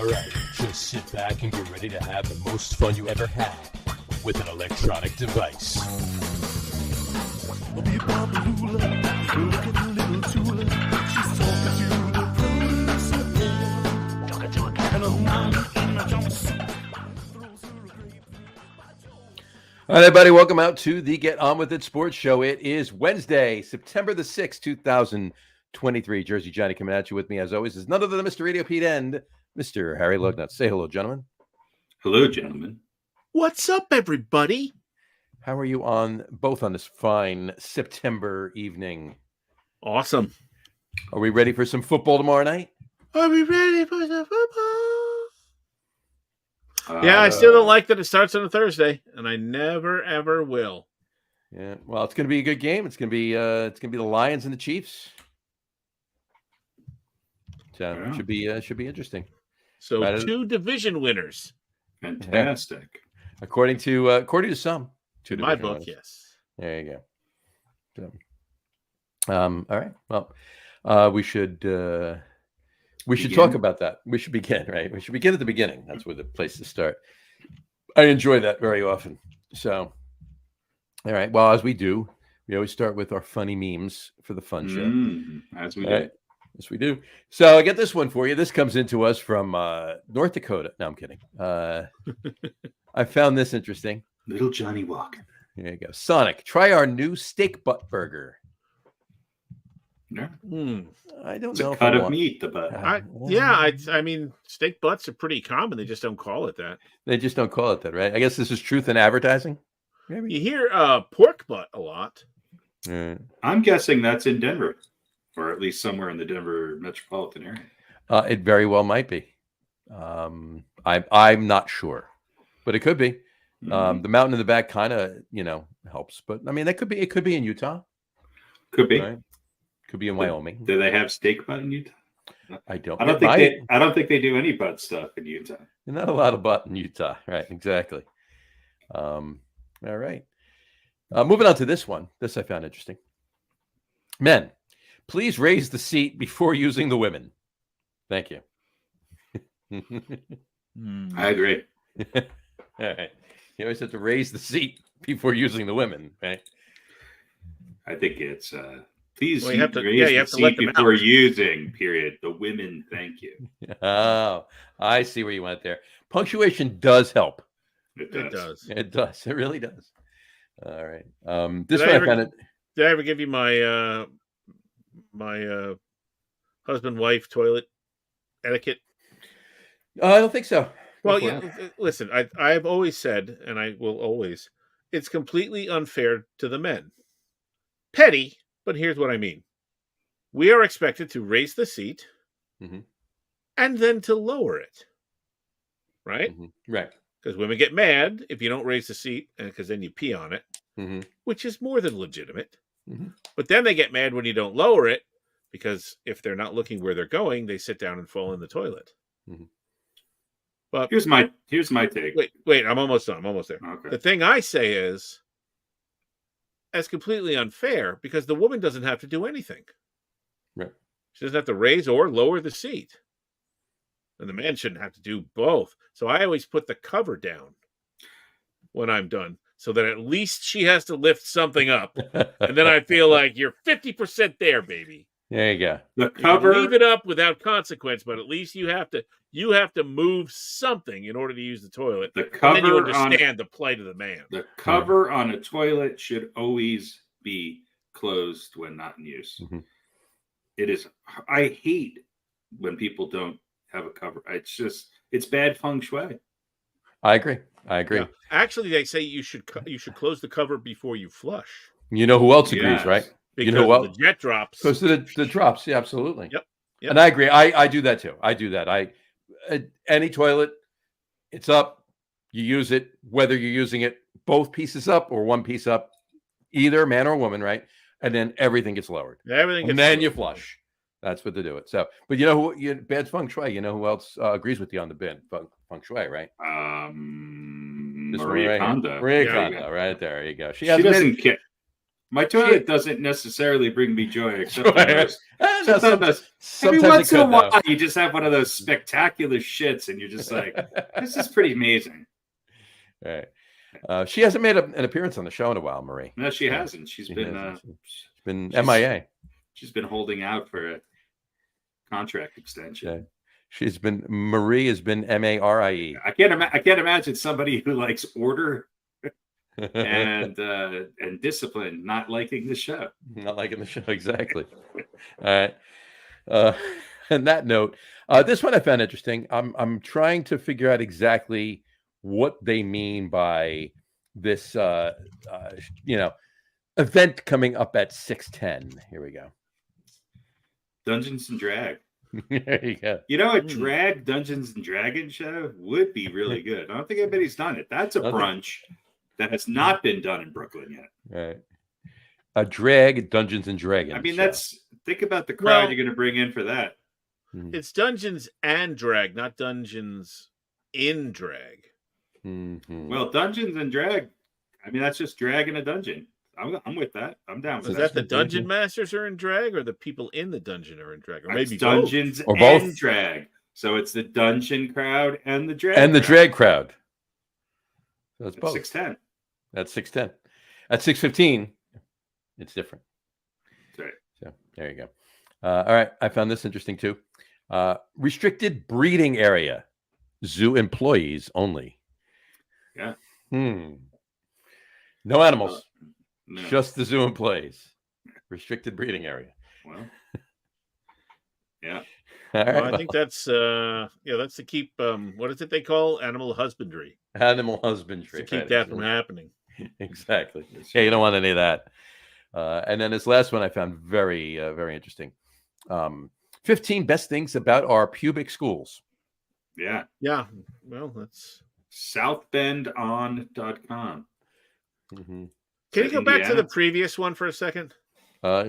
Alright, just sit back and get ready to have the most fun you ever had with an electronic device. All right, everybody, welcome out to the Get On With It Sports Show. It is Wednesday, September the 6th, 2023. Jersey Johnny coming at you with me, as always, is none other than Mr. RadioPete and Mr. Harry Lug Nutz. Say hello, gentlemen. Hello, gentlemen. What's up, everybody? How are you both on this fine September evening? Awesome. Are we ready for some football tomorrow night? Are we ready for the football? Yeah, I still don't like that it starts on a Thursday, and I never ever will. Yeah, well, it's going to be a good game. It's going to be the Lions and the Chiefs. So Yeah. should be interesting. So Right. two division winners. Fantastic. According to some, In my division book, winners. yes. There you go. So, all right. Well, we should talk about that. We should begin, right? We should begin at the beginning. That's where the place to start. I enjoy that very often. So, all right. Well, as we do, we always start with our funny memes for the fun show. As we All do. right. Yes, we do. So I get this one for you. This comes into us from North Dakota. No, I'm kidding. I found this interesting. Little Johnny Walker. There you go. Sonic, try our new steak butt burger. Yeah. I don't It's know a if cut I of want... meat, the butt. I mean, steak butts are pretty common. They just don't call it that. They just don't call it that, right? I guess this is truth in advertising. Maybe. You hear pork butt a lot. I'm guessing that's in Denver, or at least somewhere in the Denver metropolitan area. It very well might be. I'm not sure, but it could be. Mhm. The mountain in the back kind of, helps. But I mean, it could be in Utah. Could be. Right? Could be in Wyoming. Do they have steak butt in Utah? I don't think they do any butt stuff in Utah. Not a lot of butt in Utah. Right. Exactly. All right. Moving on to this one. This I found interesting. Men, please raise the seat before using the women. Thank you. I agree. All right. You always have to raise the seat before using the women, right? I think it's please Well, you have to- raise yeah, you the have to let seat them before out. using. Period. The women, thank you. Oh, I see where you went there. Punctuation does help. It It does. does. It does. It really does. All right. This Did one I I found it. Did I ever give you my husband-wife toilet etiquette? I don't think so. Well, Go for yeah. it. Listen, I've always said, and I will always, it's completely unfair to the men. Petty, but here's what I mean. We are expected to raise the seat Mhm. and then to lower it, right? Right. Because women get mad if you don't raise the seat, and because then you pee on it, Mhm. which is more than legitimate. Mhm. But then they get mad when you don't lower it, because if they're not looking where they're going, they sit down and fall in the toilet. Mhm. But Here's my take. wait, I'm almost done. I'm almost there. Okay. The thing I say is, that's completely unfair because the woman doesn't have to do anything. Right. She doesn't have to raise or lower the seat. And the man shouldn't have to do both. So I always put the cover down when I'm done so that at least she has to lift something up. And then I feel like you're 50% there, baby. There you go. The You can cover. leave it up without consequence, but at least you have to move something in order to use the toilet. The And then you cover on understand the plight of the man. the cover on a toilet should always be closed when not in use. Mhm. It is. I hate when people don't have a cover. It's bad feng shui. I agree. Yeah. Actually, they say you should close the cover before you flush. You know who else agrees, Yes. right? Because know what? of the jet drops. Because the drops. Yeah, absolutely. Yep. And I agree. I do that too. I do that. Any toilet, it's up. You use it, whether you're using it both pieces up or one piece up, either man or woman, right? And then everything gets lowered. Everything gets And then you lowered. flush. That's what they do it. So, but you know who? Bad feng shui. You know who else agrees with you on the bin? Feng shui, right? This one Maria right here. Kondo. Maria Yeah. Kondo, right there. You go. She She has doesn't care. My toilet doesn't necessarily bring me joy, except Joy. for those. No, Sometimes every sometimes it once in a could, while, though. you just have one of those spectacular shits, and you're just like, this is pretty amazing. Right. She hasn't made an appearance on the show in a while, Marie. No, she hasn't. She's been MIA. She's been holding out for a contract extension. Yeah. Marie has been MARIE. I can't imagine somebody who likes order and discipline not liking the show. Not liking the show, exactly. All right. On that note, this one I found interesting. I'm trying to figure out exactly what they mean by this event coming up at 6:10. Here we go. Dungeons and Drag. There you go. A drag Dungeons and Dragons show would be really good. I don't think anybody's done it. That's a brunch that has not been done in Brooklyn yet. Right. A drag Dungeons and Dragons. I mean, show. think about the crowd you're going to bring in for that. It's Dungeons and Drag, not Dungeons in Drag. Mm-hmm. Well, Dungeons and Drag, I mean, that's just drag in a dungeon. I'm with that. I'm down with Is that. that the dungeon masters are in drag, or the people in the dungeon are in drag, or maybe Dungeons or and both. Drag. So it's the dungeon crowd and the drag drag crowd. So that's both. 6:10. That's 6:10. At 6:15, it's different. That's right. So there you go. All right, I found this interesting too. Restricted breeding area, zoo employees only. Yeah. No animals. No. Just the zoo employees. Restricted breeding area. Well. Yeah. All right, I think that's that's to keep what is it they call animal husbandry? Animal husbandry. To keep that from happening. Exactly. Yeah, you don't want any of that. And then this last one I found very, very interesting. 15 best things about our pubic schools. Yeah. Yeah. Well, that's southbendon.com. Mm-hmm. Can you go back to the previous one for a second?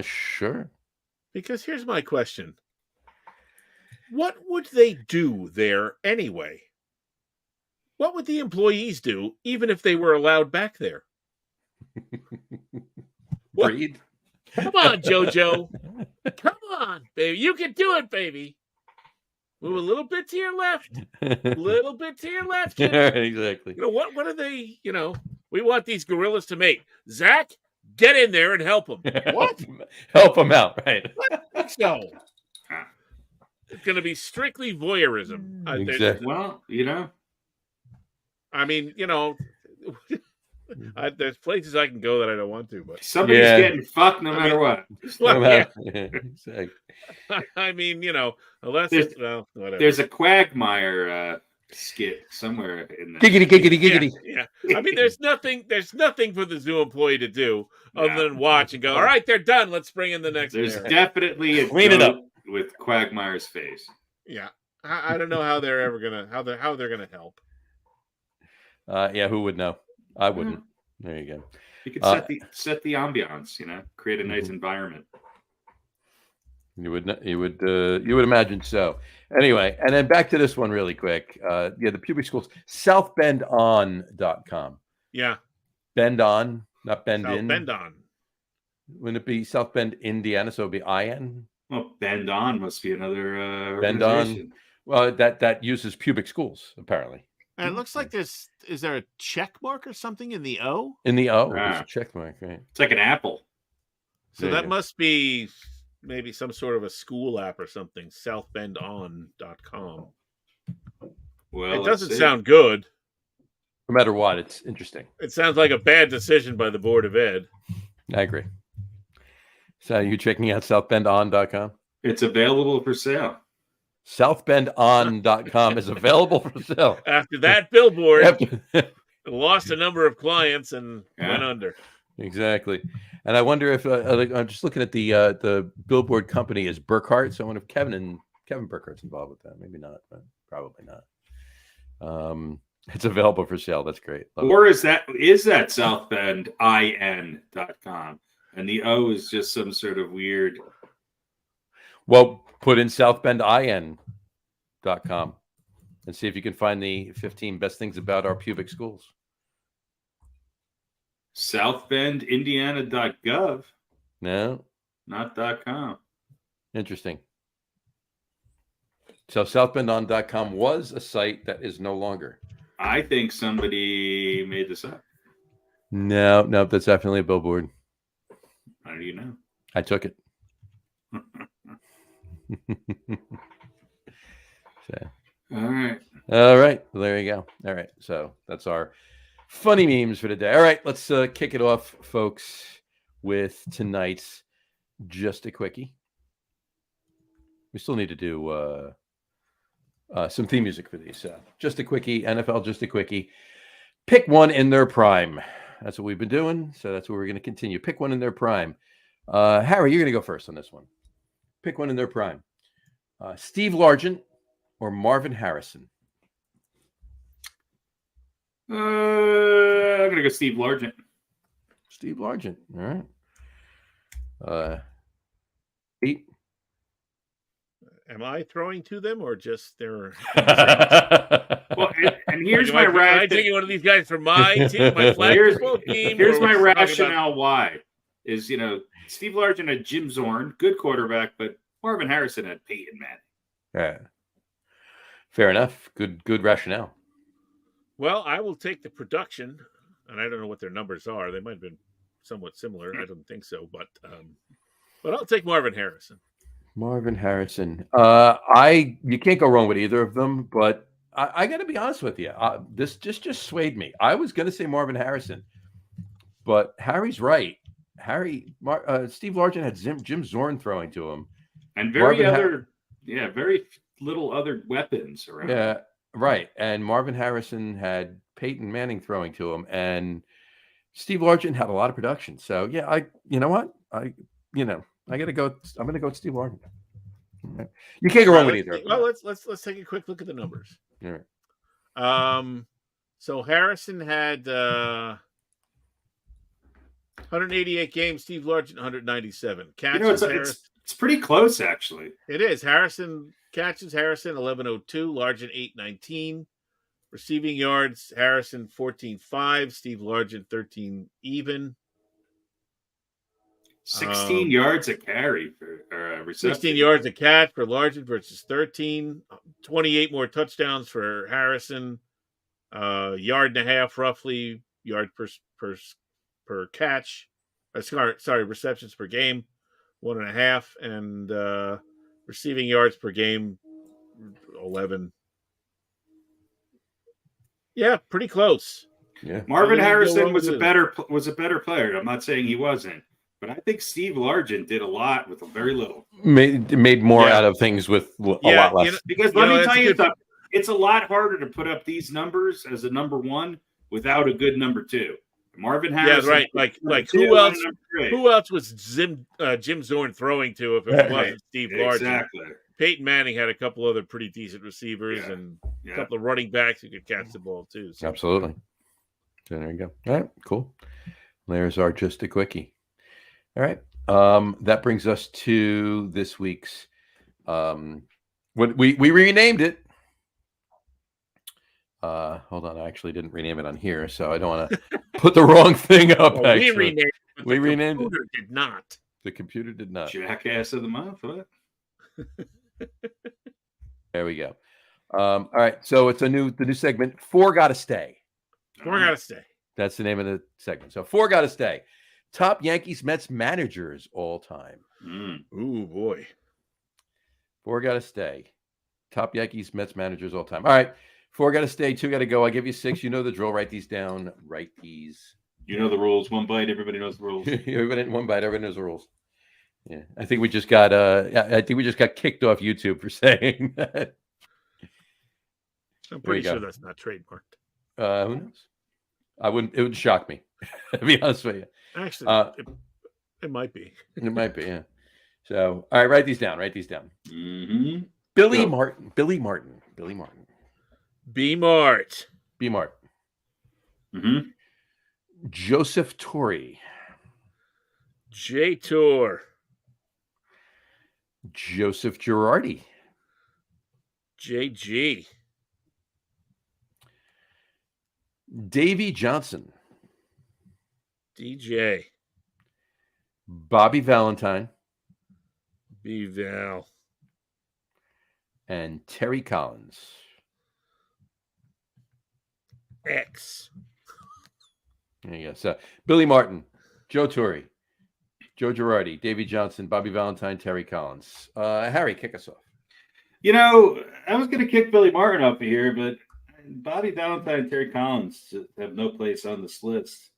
Sure. Because here's my question. What would they do there anyway? What would the employees do, even if they were allowed back there? Breed? Come on, JoJo. Come on, baby. You can do it, baby. Move a little bit to your left. A little bit to your left. Kid. Exactly. What are they, we want these gorillas to mate. Zach, get in there and help them. What? Help them out, right? No. It's going to be strictly voyeurism. Exactly. Well, I mean, there's places I can go that I don't want to, but somebody's getting fucked no matter what. Well, exactly. I mean, unless whatever. There's a Quagmire skit somewhere in there. Giggity. Yeah. I mean, there's nothing for the zoo employee to do other than watch and go, all right, they're done. Let's bring in the next. There's pair. definitely a Clean it up with Quagmire's face. Yeah. I don't know how they're ever gonna how they're gonna help. Who would know? I wouldn't. There you go. You could set the ambiance, create a nice environment. You would imagine so. Anyway, and then back to this one really quick. The pubic schools, southbendon.com. Yeah. Bend on, not bend South in. Bend on. Wouldn't it be South Bend, Indiana? So it'd be IN? Well, Bend On must be another Bend On. Well, that uses pubic schools, apparently. And it looks like is there a check mark or something in the O? In the O, there's a check mark, right? It's like an apple. So that must be maybe some sort of a school app or something. Southbendon.com. Well, it doesn't sound good. No matter what, it's interesting. It sounds like a bad decision by the Board of Ed. I agree. So are you checking out southbendon.com? It's available for sale. Southbendon.com is available for sale. After that billboard, lost a number of clients and went under. Exactly. And I wonder if I'm just looking at the billboard company is Burkhart. So I wonder if Kevin Burkhart's involved with that. Maybe not, but probably not. It's available for sale. That's great. Or is that southbendin.com and the O is just some sort of weird. Well, put in southbendin.com and see if you can find the 15 best things about our pubic schools. SouthBendIndiana.gov, No, not .com. interesting. So southbendon.com was a site that is no longer. I think somebody made this up. No, that's definitely a billboard. How do you know? I took it. So. All right. Well, there you go. All right. So that's our funny memes for today. All right. Let's kick it off, folks, with tonight's Just a Quickie. We still need to do some theme music for these. Just a Quickie, NFL Just a Quickie. Pick one in their prime. That's what we've been doing. So that's what we're going to continue. Pick one in their prime. Harry, you're going to go first on this one. Pick one in their prime. Steve Largent or Marvin Harrison? I'm going to go Steve Largent. Steve Largent. All right. Pete? Am I throwing to them or just their? Well, and here's my rationale. Am I taking one of these guys from my team, my flag football team? Here's my rationale why. Is, Steve Largent had Jim Zorn, good quarterback, but Marvin Harrison had Peyton Manning. Yeah. Fair enough. Good rationale. Well, I will take the production, and I don't know what their numbers are. They might have been somewhat similar. I don't think so, but I'll take Marvin Harrison. Marvin Harrison. You can't go wrong with either of them, but I got to be honest with you. This just swayed me. I was going to say Marvin Harrison, but Harry's right. Steve Largent had Jim Zorn throwing to him, and very little other weapons around. Yeah, right. And Marvin Harrison had Peyton Manning throwing to him, and Steve Largent had a lot of production. So yeah, you know what? I gotta go. I'm gonna go with Steve Largent. Right. You can't go wrong with either. Well, let's take a quick look at the numbers. All right. So Harrison had 188 games. Steve Largent 197 catches. It's pretty close, actually. It is. Harrison catches. Harrison 1102. Largent 819. Receiving yards. Harrison 14.5. Steve Largent 13 even. 16 yards a carry for reception. 16 yards a catch for Largent versus 13. 28 more touchdowns for Harrison. Yard and a half roughly. Yard per catch. Receptions per game. 1.5. And receiving yards per game. 11. Yeah, pretty close. Yeah. Marvin Harrison was a better player. I'm not saying he wasn't. But I think Steve Largent did a lot with very little. Made more out of things with a lot less. Because let me tell you something. It's a lot harder to put up these numbers as a number one without a good number two. Marvin Harrison. Yeah, right. Like who else? Who else was Jim Zorn throwing to if it wasn't Steve Largent? Exactly. Peyton Manning had a couple other pretty decent receivers and a couple of running backs who could catch the ball too. So. Absolutely. So there you go. All right, cool. There's our Just a Quickie. All right. That brings us to this week's what we renamed it. Hold on, I actually didn't rename it on here, so I don't want to put the wrong thing up. Well, we renamed it. We renamed it. Did not. The computer did not. Jackass of the month. What? There we go. All right. So it's the new segment. Four gotta stay. Four gotta stay. That's the name of the segment. So four gotta stay. Top Yankees Mets managers all time. Ooh boy. Four gotta stay. Top Yankees Mets managers all time. All right. Four gotta stay. Two gotta go. I give you six. You know the drill. Write these down. Write these. You know the rules. One bite. Everybody knows the rules. Everybody in one bite. Everybody knows the rules. Yeah. I think we just got kicked off YouTube for saying that. I'm pretty sure that's not trademarked. Who knows? It would shock me, to be honest with you. Actually, it might be. It might be, yeah. So, all right, write these down. Mm-hmm. Billy Martin. B Mart. Mm-hmm. Joseph Torre. J Tour. Joseph Girardi. JG. Davey Johnson. DJ. Bobby Valentine, B-Val. and Terry Collins. X. There you go. So Billy Martin, Joe Torre, Joe Girardi, Davey Johnson, Bobby Valentine, Terry Collins. Harry, kick us off. You know, I was going to kick Billy Martin up here, but Bobby Valentine and Terry Collins have no place on this list.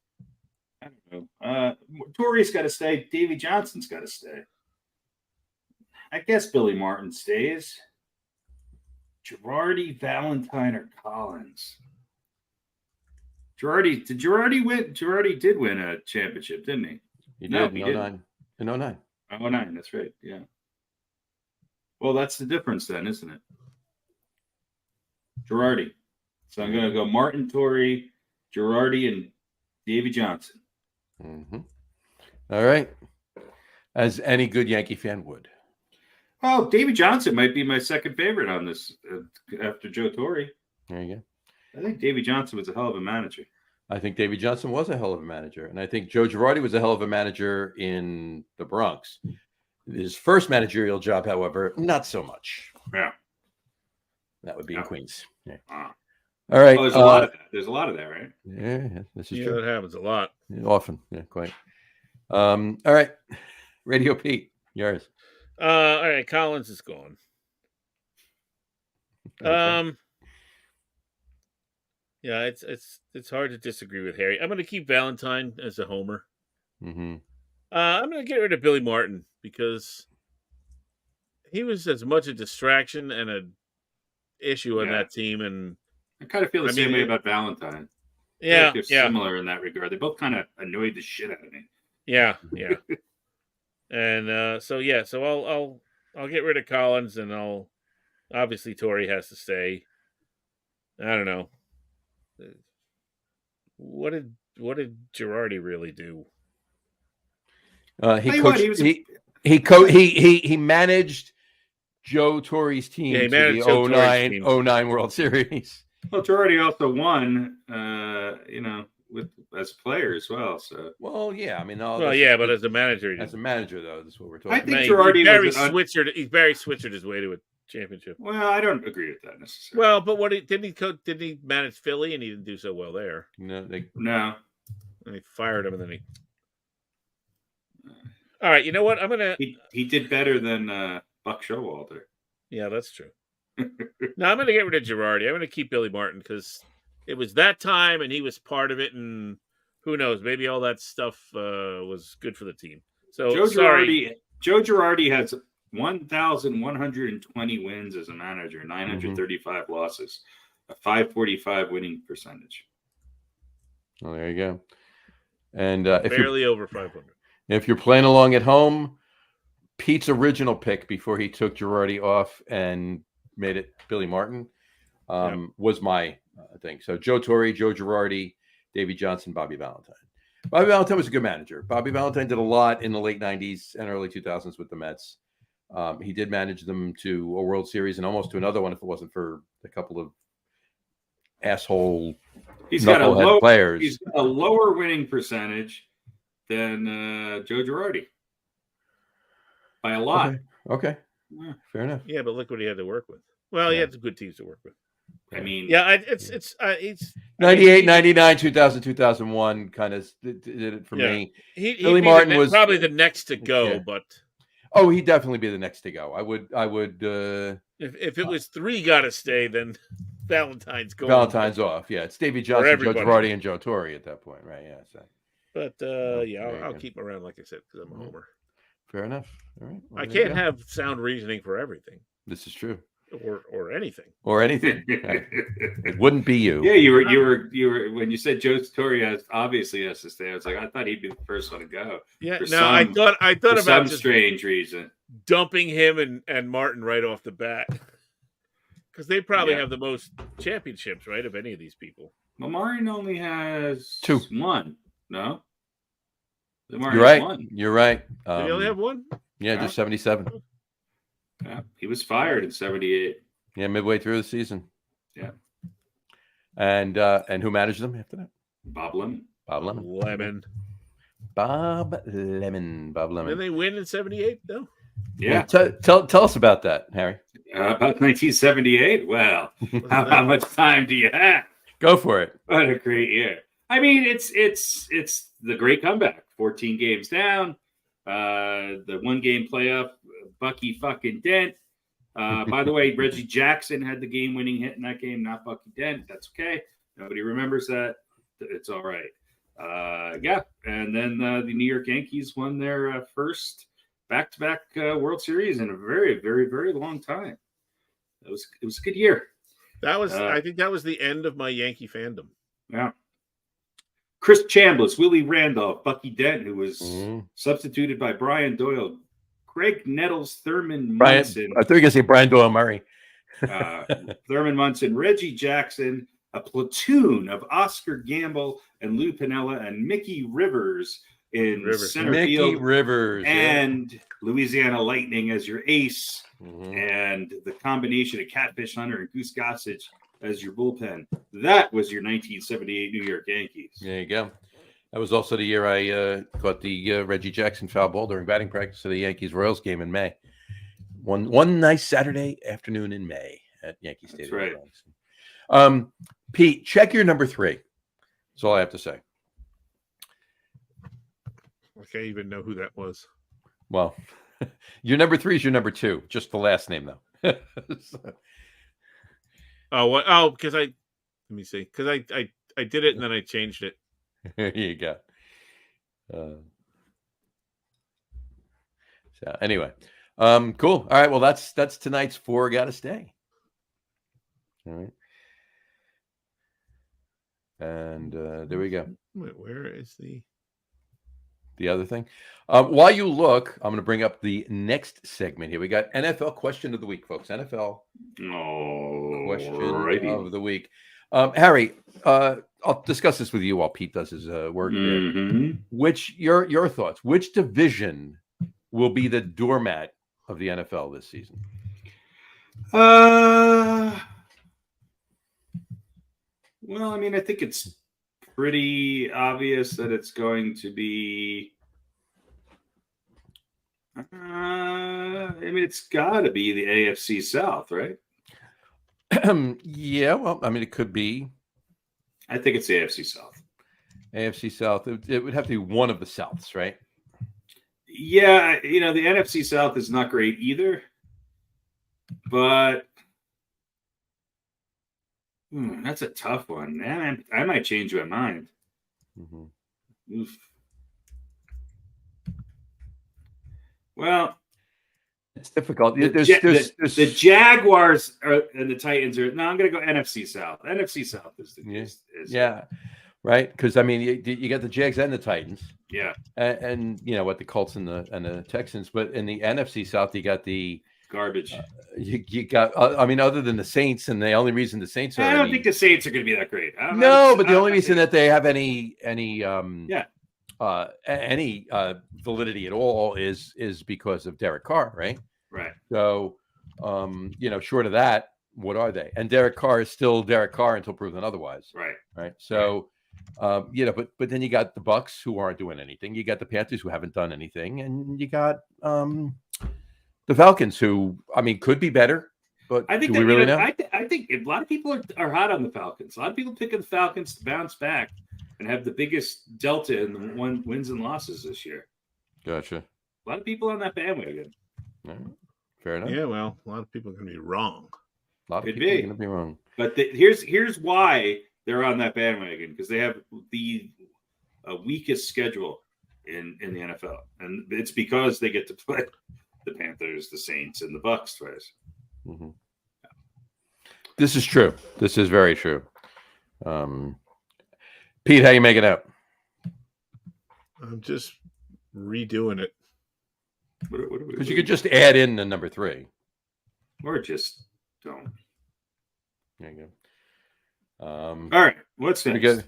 I don't know. Torrey's got to stay. Davey Johnson's got to stay. I guess Billy Martin stays. Girardi, Valentine, or Collins? Girardi win? Girardi did win a championship, didn't he? He No, did he in didn't. 09. In 09. 09, that's right. Yeah. Well, that's the difference then, isn't it? Girardi. So I'm going to go Martin, Torrey, Girardi, and Davey Johnson. Mm-hmm. All right. As any good Yankee fan would. Oh, Davey Johnson might be my second favorite on this after Joe Torre. There you go. I think Davey Johnson was a hell of a manager. I think Davey Johnson was a hell of a manager. And I think Joe Girardi was a hell of a manager in the Bronx. His first managerial job, however, not so much. Yeah. That would be in Queens. Yeah. Wow. All right. Oh, there's a lot of that. There's a lot of that, right? Yeah, this is Yeah, true. that happens a lot. Yeah, often. Yeah, quite. All right. Radio Pete, yours. All right, Collins is gone. Okay. Yeah, it's hard to disagree with Harry. I'm going to keep Valentine as a homer. Mm-hmm. I'm going to get rid of Billy Martin because he was as much a distraction and a issue on that team. And I kind of feel the same way about Valentine. Yeah, they're similar in that regard. They both kind of annoyed the shit out of me. Yeah. And so I'll get rid of Collins, and obviously Torrey has to stay. I don't know. What did Girardi really do? He coached. He managed Joe Torre's team to the 09 World Series. Well, Girardi also won, as a player as well. So, well, yeah, I mean, but as a manager, though, that's what we're talking. I think about. Girardi He Barry switched his way to a championship. Well, I don't agree with that necessarily. Well, but didn't he manage Philly and he didn't do so well there? No. And he fired him, and then he. All right, you know what? I'm gonna. He did better than Buck Showalter. Yeah, that's true. No, I'm gonna get rid of Girardi. I'm gonna keep Billy Martin because it was that time, and he was part of it, and who knows? Maybe all that stuff was good for the team. So Joe Girardi has 1,120 wins as a manager, 935 losses, a 545 winning percentage. Well, there you go. And barely over 500. If you're playing along at home, Pete's original pick before he took Girardi off and made it Billy Martin was my thing. So Joe Torre, Joe Girardi, Davey Johnson, Bobby Valentine. Bobby Valentine was a good manager. Bobby Valentine did a lot in the late 90s and early 2000s with the Mets. He did manage them to a World Series and almost to another one if it wasn't for a couple of asshole knucklehead players. He's got a lower winning percentage than Joe Girardi by a lot. Okay. Yeah. Fair enough. Yeah, but look what he had to work with. Well, he had some good teams to work with. I mean, it's 98, 99, 2000, 2001 kind of did it for me. Billy Martin was probably the next to go, but he'd definitely be the next to go. I would. If it was three got to stay, then Valentine's going. Valentine's off. Yeah, it's Davey Johnson, Joe Girardi, and Joe Torre at that point, right? Yeah. So. But I'll keep him around, like I said, because I'm a homer. Fair enough. All right. Well, I can't have sound reasoning for everything. This is true. Or anything. Or anything. It wouldn't be you. Yeah, you were when you said Joe Torre obviously has to stay. I was like, I thought he'd be the first one to go. Yeah, I thought about some strange reason dumping him and Martin right off the bat. Because they probably have the most championships, right, of any of these people. Well, Martin only has 2. 1. No? You're right. One. You're right. Did he only have 1? Yeah, just 77. Yeah, he was fired in 78. Yeah, midway through the season. Yeah. And who managed them after that? Bob Lemon. Bob Lemon. Bob Lemon. Did they win in '78? No. Yeah. Tell us about that, Harry. About 1978. Well, how much time do you have? Go for it. What a great year. I mean, it's the great comeback. 14 games down. The 1-game playoff, Bucky fucking Dent. By the way, Reggie Jackson had the game-winning hit in that game, not Bucky Dent. That's okay. Nobody remembers that. It's all right. Yeah, and then the New York Yankees won their first back-to-back World Series in a very, very, very long time. It was a good year. That was I think that was the end of my Yankee fandom. Yeah. Chris Chambliss, Willie Randolph, Bucky Dent, who was substituted by Brian Doyle, Greg Nettles, Thurman Munson. I thought you were going to say Brian Doyle Murray. Thurman Munson, Reggie Jackson, a platoon of Oscar Gamble and Lou Piniella and Mickey Rivers in center field. Rivers. And Louisiana Lightning as your ace. And the combination of Catfish Hunter and Goose Gossage as your bullpen. That was your 1978 New York Yankees. There you go. That was also the year I caught the Reggie Jackson foul ball during batting practice of the Yankees-Royals game in May. One nice Saturday afternoon in May at Yankee Stadium. That's right. Pete, check your number 3. That's all I have to say. I can't even know who that was. Well, your number 3 is your number 2. Just the last name, though. Oh, because let me see. Because I did it and then I changed it. There you go. So anyway, cool. All right. Well, that's tonight's 4 Gotta Stay. All right. And there we go. Wait, where is the other thing? While you look, I'm going to bring up the next segment here. We got NFL question of the week, folks. NFL question of the week. Harry, I'll discuss this with you while Pete does his work here. Which your thoughts? Which division will be the doormat of the NFL this season? Well, I mean, I think it's pretty obvious that it's going to be. I mean, it's got to be the AFC South, right? Yeah, well, I mean, it could be. I think it's the AFC South. AFC South. It would have to be one of the Souths, right? Yeah, the NFC South is not great either. But that's a tough one. Man, I might change my mind. Oof. Well, it's difficult. The Jaguars and the Titans are. No, I'm going to go NFC South. NFC South is yeah, right. Because I mean, you got the Jags and the Titans. Yeah, and what the Colts and the Texans. But in the NFC South, you got the garbage. You got. I mean, other than the Saints, and the only reason the Saints are. I don't think the Saints are going to be that great. No, but the only reason that they have any validity at all is because of Derek Carr, right? Right. So, short of that, what are they? And Derek Carr is still Derek Carr until proven otherwise. Right. Right. So, but then you got the Bucks who aren't doing anything. You got the Panthers who haven't done anything, and you got the Falcons who, I mean, could be better. But I think do we really know? I think a lot of people are hot on the Falcons. A lot of people picking the Falcons to bounce back and have the biggest delta in the wins and losses this year. Gotcha. A lot of people on that bandwagon. Right. Fair enough. Yeah, well, a lot of people are going to be wrong. A lot of people are going to be wrong. But here's why they're on that bandwagon, because they have the weakest schedule in the NFL, and it's because they get to play the Panthers, the Saints, and the Bucks twice. Mm-hmm. This is true. This is very true. Pete, how you making out? I'm just redoing it. Because you could just add in the number 3. Or just don't. There you go. All right. What's next?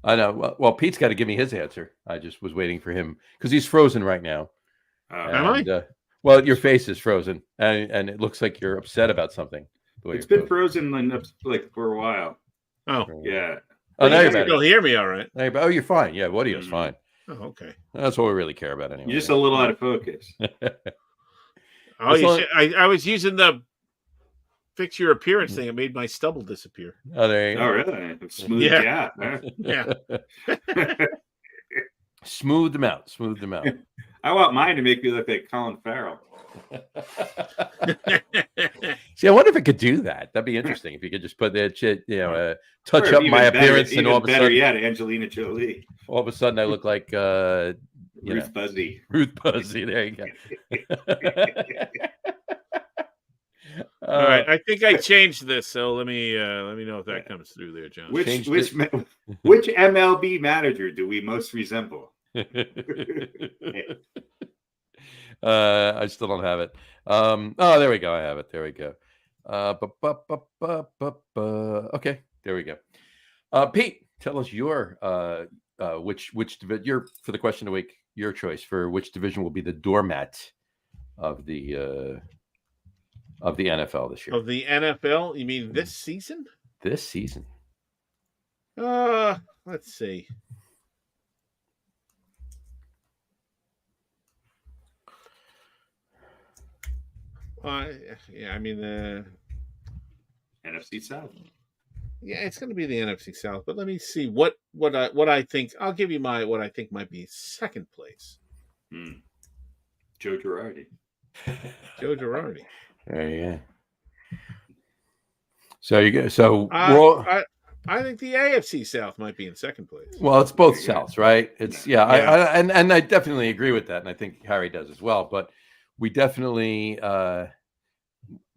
I know. Well, Pete's got to give me his answer. I just was waiting for him because he's frozen right now. Am I? Well, your face is frozen, and it looks like you're upset about something. It's been frozen like for a while. Oh, yeah. Oh, now you're better. You'll hear me all right. Oh, you're fine. Yeah, audio's fine. Oh, okay. That's what we really care about anyway. You're just a little out of focus. Oh, As long- I was using the fix your appearance thing. It made my stubble disappear. Oh, there you go. Oh, really? Smooth Yeah. yeah. Yeah. Smooth them out. Smooth them out. I want mine to make me look like Colin Farrell. See, I wonder if it could do that. That'd be interesting if you could just put that shit, touch Or up even my better- appearance, and even all of a better sudden, yet, Angelina Jolie, all of a sudden, I look like Ruth Buzzy. Ruth Buzzy. There you go. All right, I think I changed this, so let me know if that comes through there, John. Which Changed which MLB manager do we most resemble? I still don't have it. Oh, there we go. I have it. There we go. Okay, there we go. Pete, tell us your which your for the question of the week, your choice for which division will be the doormat of the NFL this year. Of the NFL, you mean this season? This season. Let's see. Yeah, I mean, NFC South. yeah, it's going to be the NFC South. But let me see what I think. I'll give you what I think might be second place. Joe Girardi. Joe Girardi. There you go. So you go. So I think the AFC South might be in second place. well, it's both Souths, right? It's and I definitely agree with that, and I think Harry does as well. But we definitely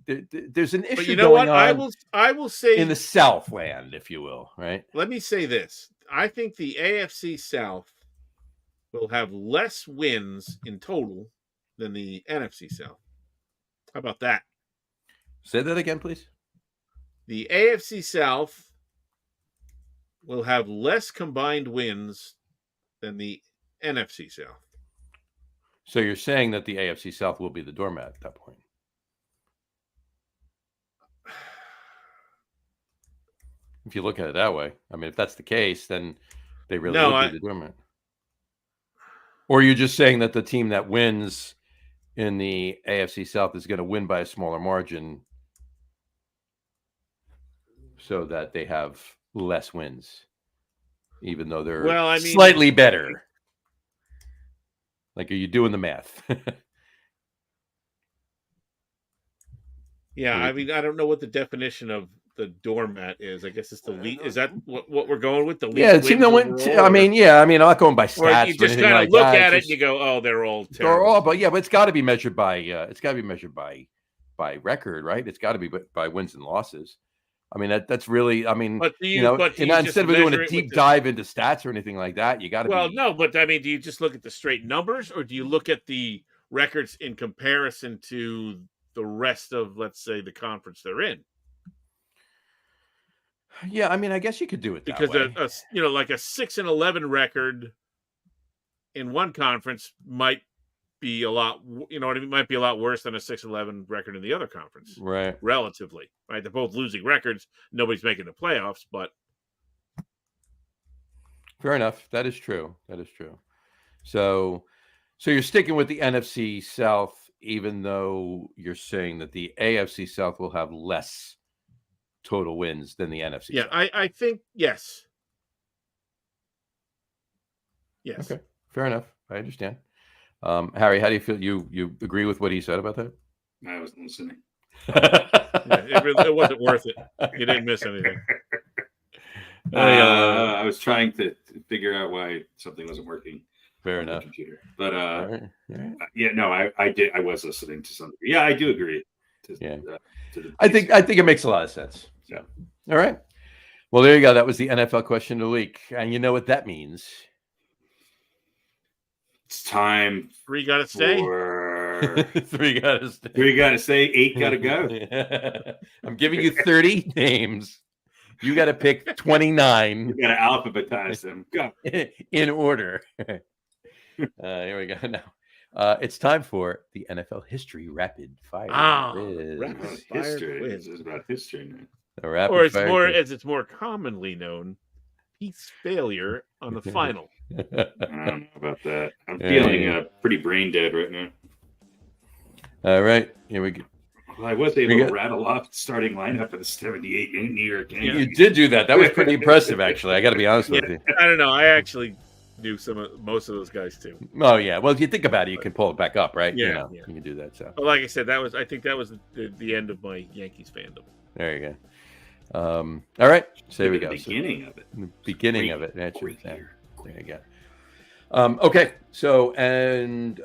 there's an issue. But you know going what? on I will say in the Southland, if you will, right? Let me say this. I think the AFC South will have less wins in total than the NFC South. How about that? Say that again, please. The AFC South will have less combined wins than the NFC South. So you're saying that the AFC South will be the doormat at that point? If you look at it that way, I mean, if that's the case, then they really would be the doormat. Or you're just saying that the team that wins in the AFC South is going to win by a smaller margin, so that they have less wins, even though they're slightly better. Like, are you doing the math? Yeah, I mean, I don't know what the definition of the doormat is. I guess it's the lead. Is that what we're going with? The least the team that went. I mean, I'm not going by stats. Or you just kind of look at it and you go, "Oh, they're all terrible." They're all, but it's got to be measured by. It's got to be measured by record, right? It's got to be by wins and losses. I mean, that's really. I mean, instead of doing a deep dive into stats or anything like that, you got to. Well, no, but I mean, do you just look at the straight numbers, or do you look at the records in comparison to the rest of, let's say, the conference they're in? Yeah, I mean, I guess you could do it that way. Because like a 6-11 record in one conference might be a lot. It might be a lot worse than a 6-11 record in the other conference, right? Relatively, right? They're both losing records. Nobody's making the playoffs, but fair enough. That is true. So you're sticking with the NFC South, even though you're saying that the AFC South will have less total wins than the NFC. Yeah, South. I think yes. Yes. Okay, fair enough. I understand. Harry, how do you feel? You agree with what he said about that? I wasn't listening. It wasn't worth it. You didn't miss anything. I was trying to figure out why something wasn't working. Fair on enough. the computer, but All right. yeah, no, I did. I was listening to something. Yeah, I do agree. I think it makes a lot of sense. So, all right. Well, there you go. That was the NFL question of the week, and you know what that means. It's time. 3 got to stay. 3 got to stay. 3 got to stay. 8 got to go. I'm giving you 30 names. You got to pick 29. You got to alphabetize them. Go in order. Here we go. Now, it's time for the NFL history rapid fire. Rapid fire history. quiz. This is about history now. The rapid Or it's fire more, quiz. as it's more commonly known, Pete's failure on the final. I don't know about that. I'm Yeah, feeling yeah. pretty brain dead right now. All right, here we go. Well, I was able to rattle off the starting lineup of the 78 New York Yankees. You did do that. That was pretty impressive, actually. I got to be honest with you. I don't know. I actually knew most of those guys too. Oh yeah. Well, if you think about it, you can pull it back up, right? Yeah, you can do that. So But like I said, I think that was the end of my Yankees fandom. there you go. All right. So there we go. The beginning of it. The beginning of it. That's Great right. year. There you go. Okay. So, and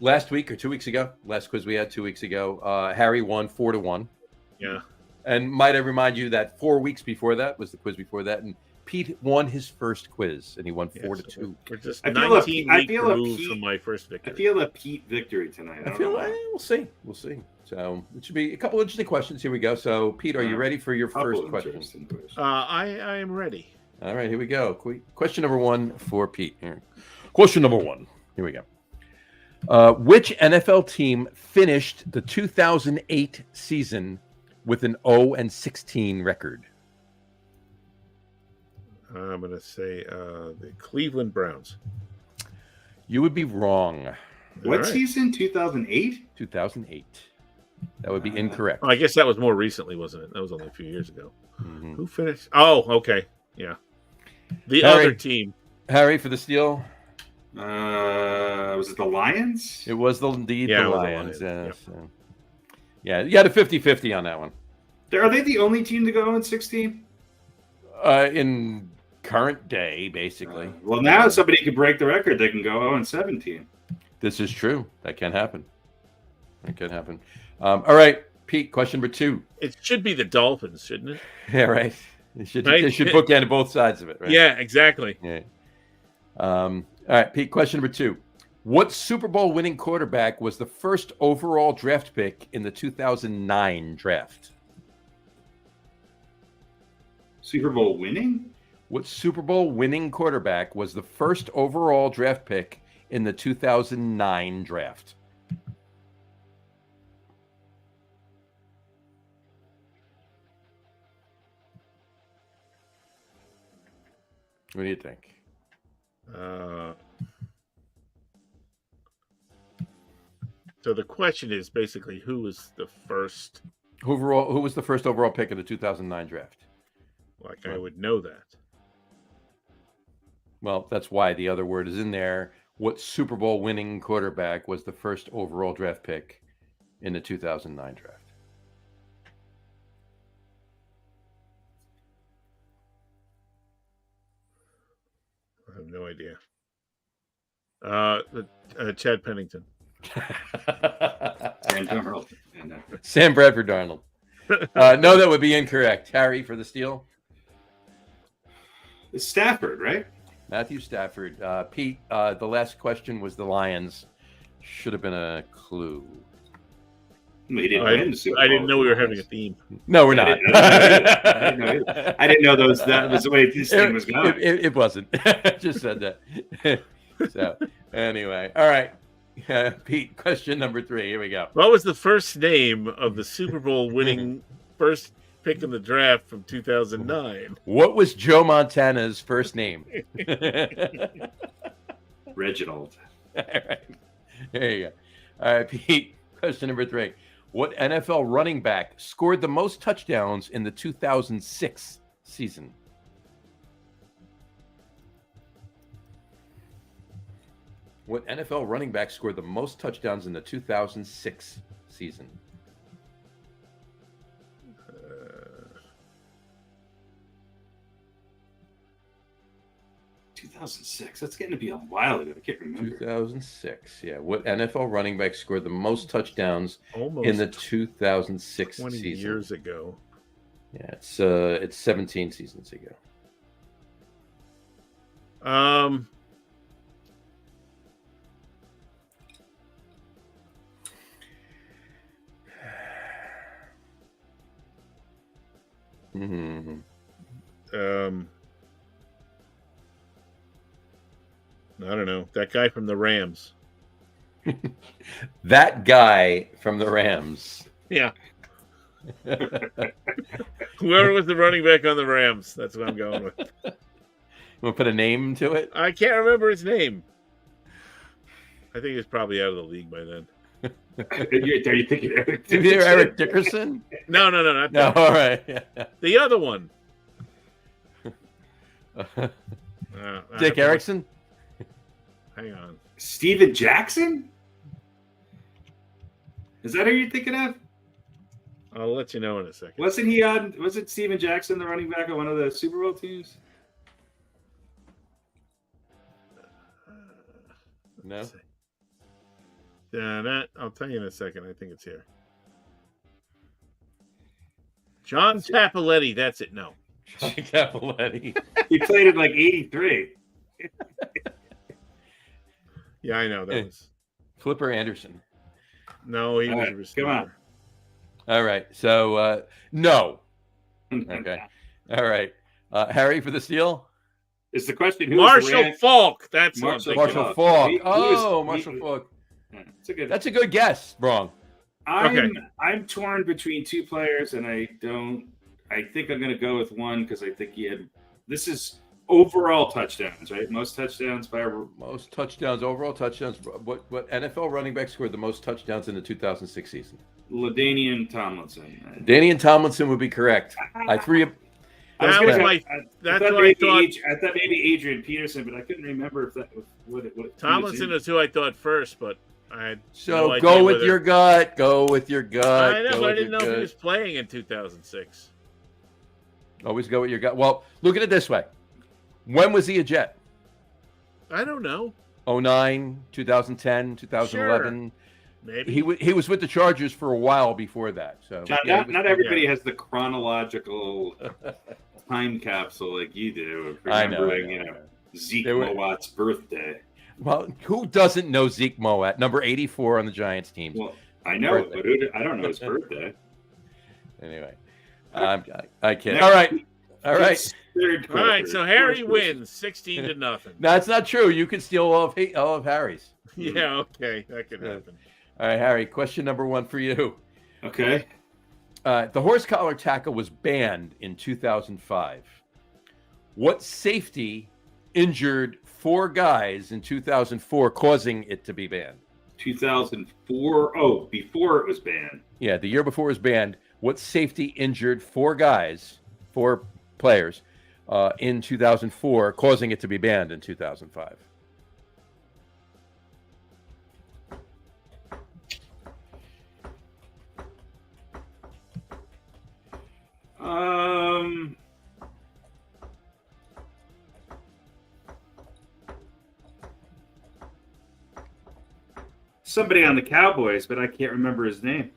last week or 2 weeks ago, last quiz we had 2 weeks ago, Harry won 4-1. Yeah. And might I remind you that 4 weeks before that was the quiz before that, and Pete won his first quiz, and he won 4-2. We're just I 19 weeks feel removed Pete- from my first victory. I feel a Pete victory tonight. I feel like we'll see. We'll see. So it should be a couple interesting questions. Here we go. So, Pete, are you ready for your first question? I am ready. All right, here we go. Question number 1 for Pete. Here. Question number 1. Here we go. Which NFL team finished the 2008 season with an 0-16 record? I'm going to say the Cleveland Browns. You would be wrong. What All right. season? 2008? 2008. That would be incorrect. I guess that was more recently, wasn't it? That was only a few years ago. Mhm. Who finished? Oh, okay. Yeah. The Harry. other team. Harry for the steal. Was it the Lions? It was indeed Yeah, the it was the Lions. Lions. So. Yeah, you got a 50-50 on that one. Are they the only team to go in 16? In current day, basically. Well, now somebody could break the record. They can go 0-17. This is true. That can happen. That can happen. All right, Pete, question number 2. It should be the Dolphins, shouldn't it? Yeah, right. They should Right? bookend both sides of it, right? Yeah, exactly. Yeah. All right, Pete, question number 2. What Super Bowl winning quarterback was the first overall draft pick in the 2009 draft? Super Bowl winning? What Super Bowl winning quarterback was the first overall draft pick in the 2009 draft? What do you think? So the question is basically who was the first? Who was the first overall pick in the 2009 draft? Like I would know that. Well, that's why the other word is in there. What Super Bowl winning quarterback was the first overall draft pick in the 2009 draft? I have no idea. Chad Pennington. Sam Darnold. Sam Bradford Darnold. No, that would be incorrect. Harry for the steal. It's Stafford, right? Matthew Stafford. Pete, the last question was the Lions. Should have been a clue. He didn't win the Super Bowl. I didn't know we were having a theme. No, we're not. I didn't know that was the way this thing was going. It wasn't. Just said that. So, anyway. All right. Pete, question number 3. Here we go. What was the first name of the Super Bowl winning first pick in the draft from 2009? What was Joe Montana's first name? Reginald. All right. There you go. All right, Pete, question number 3. What NFL running back scored the most touchdowns in the 2006 season? What NFL running back scored the most touchdowns in the 2006 season? 2006. That's getting to be a while ago. I can't remember. 2006. Yeah. What NFL running back scored the most touchdowns Almost in the 2006 20 season? years ago. Yeah, it's 17 seasons ago. Mm-hmm. I don't know. That guy from the Rams. That guy from the Rams. Yeah. Whoever was the running back on the Rams. That's what I'm going with. Want to put a name to it? I can't remember his name. I think he's probably out of the league by then. Are you thinking Eric Is there Eric Dickerson? No, not No, that. all right. Yeah. The other one. Dick Erickson? Hang on. Steven Jackson? Is that who you're thinking of? I'll let you know in a second. Wasn't Steven Jackson the running back on one of the Super Bowl teams? No. I'll tell you in a second. I think it's here. John Capoletti. That's it. No. John Capoletti. He played in like 83. Yeah, I know. That was. Flipper Anderson. No, he All was right, a receiver. come on. All right. So, no. Okay. All right. Harry for the steal? Is the question who Marshall Falk. That's what I'm thinking Marshall of. Falk. He Marshall Falk. It's a good. That's a good guess. Wrong. I'm torn between two players, and I think I'm going to go with one because I think he had. This is overall touchdowns, right? Most touchdowns by overall touchdowns. What NFL running back scored the most touchdowns in the 2006 season? LaDainian Tomlinson. Danian Tomlinson would be correct. I threw you. That's what I thought. I thought maybe Adrian Peterson, but I couldn't remember if that was what Tomlinson is who I thought first, but I had So no idea go with whether... your gut. Go with your gut. I know, go but I with didn't know your if he gut. was playing in 2006. Always go with your gut. Well, look at it this way. When was he a Jet? I don't know. 09, 2010, 2011. Sure. Maybe He was with the Chargers for a while before that. So John, yeah, not everybody has the chronological time capsule like you do of I know, remembering, Zeke Mowat's birthday. Well, who doesn't know Zeke Mowat, number 84 on the Giants team? Well, I know it, but I don't know his birthday. Anyway, I can't. All right. All right, so Harry wins 16-0. No, that's not true. You can steal all of Harry's. Yeah, okay, that could happen. All right, Harry. Question number one for you. Okay. The horse collar tackle was banned in 2005. What safety injured 4 guys in 2004, causing it to be banned? 2004. Oh, before it was banned. Yeah, the year before it was banned. What safety injured 4 players, in 2004, causing it to be banned in 2005? Somebody on the Cowboys, but I can't remember his name.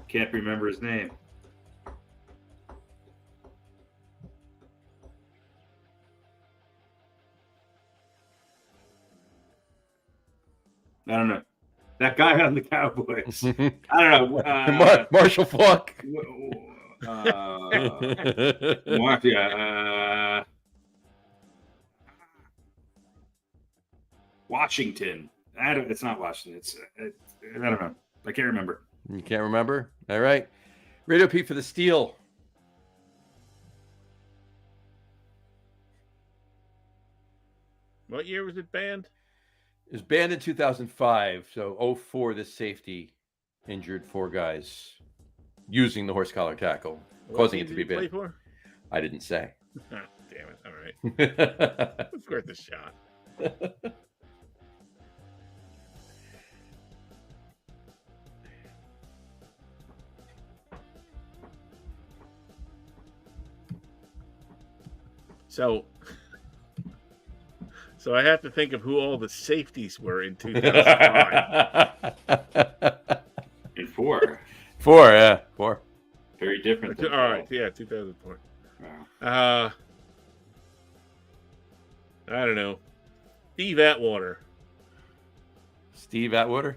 Can't remember his name. I don't know. That guy on the Cowboys. I don't know. Marshall Falk. Washington. It's not Washington. I don't know. I can't remember. You can't remember? All right. RadioPete for the steal. What year was it banned? It was banned in 2005. So 04, this safety injured 4 guys using the horse collar tackle, causing it to be banned. For? I didn't say. Oh, damn it. All right. It's worth a shot. So I have to think of who all the safeties were in 2005. In 4. 4, yeah. 4. Very different. All right, yeah, 2004. Wow. I don't know. Steve Atwater. Steve Atwater?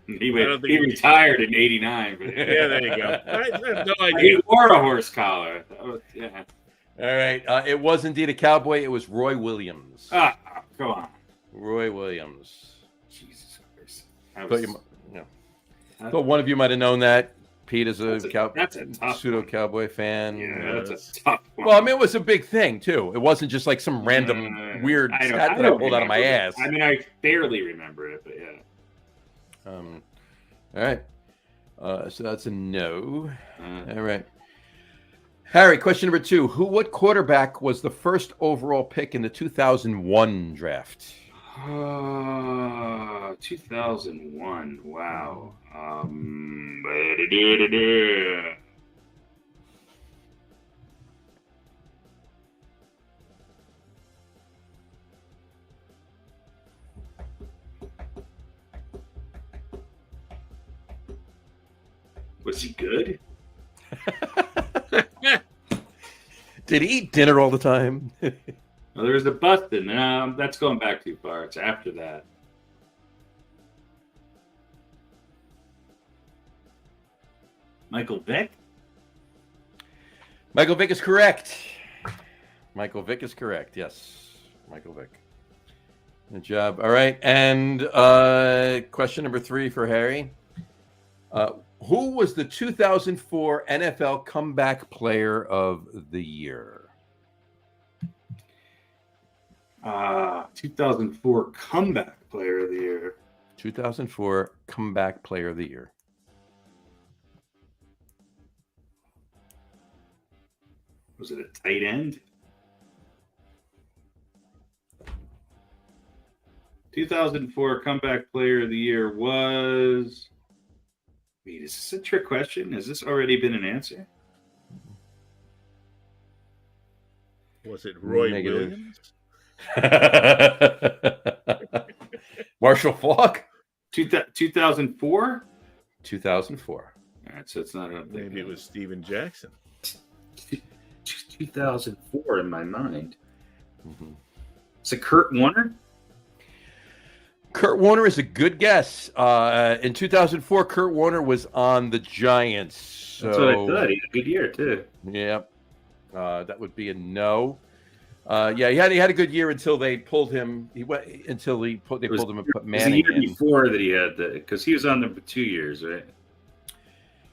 He retired in '89. But yeah, there you go. I have no idea. He wore a horse collar. Yeah. All right. It was indeed a Cowboy. It was Roy Williams. Come on. Roy Williams. Jesus Christ. I But was- but one of you might have known that. Pete is That's a tough pseudo one. cowboy fan. Yeah, that's a tough one. Well, I mean, it was a big thing too. It wasn't just like some random weird I stat that I don't pulled out of my remember ass. it. I mean, I barely remember it, but yeah. All right. So that's a no. Uh, All right. Harry, question number 2. What quarterback was the first overall pick in the 2001 draft? 2001. Wow. Was he good? Did he eat dinner all the time? Well, there was the Bustin. That's going back too far. It's after that. Michael Vick? Michael Vick is correct. Michael Vick is correct. Yes. Michael Vick. Good job. All right. And question number 3 for Harry. Who was the 2004 NFL Comeback Player of the Year? 2004 Comeback Player of the Year. 2004 Comeback Player of the Year. Was it a tight end? 2004 Comeback Player of the Year was... Wait, is this a trick question? Has this already been an answer? Was it Roy Negative. Williams? Marshall Falk? 2004? 2004. All right, so it's not a... Maybe it was Steven Jackson. 2004 in my mind. Mm-hmm. Is it Kurt Warner? Kurt Warner is a good guess. In 2004, Kurt Warner was on the Giants. So, That's what I thought. He had a good year, too. Yeah. That would be a no. Yeah, he had a good year until they pulled him. They pulled him and put It was Manning the year in. before that he had because he was on there for 2 years, right?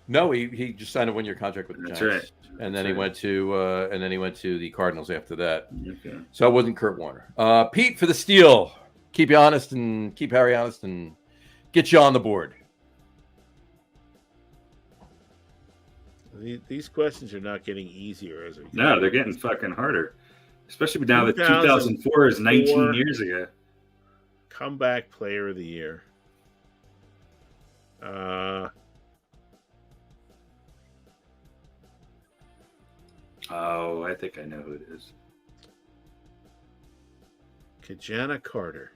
No, he just signed a 1-year contract with the That's Giants. right. And then he went to the Cardinals after that. Okay. So it wasn't Kurt Warner. Pete for the steal. Keep you honest and keep Harry honest and get you on the board. These questions are not getting easier as we go. No, they're getting fucking harder. Especially now that 2004 is 19 years ago. Comeback Player of the Year. Oh, I think I know who it is. Kajana Carter.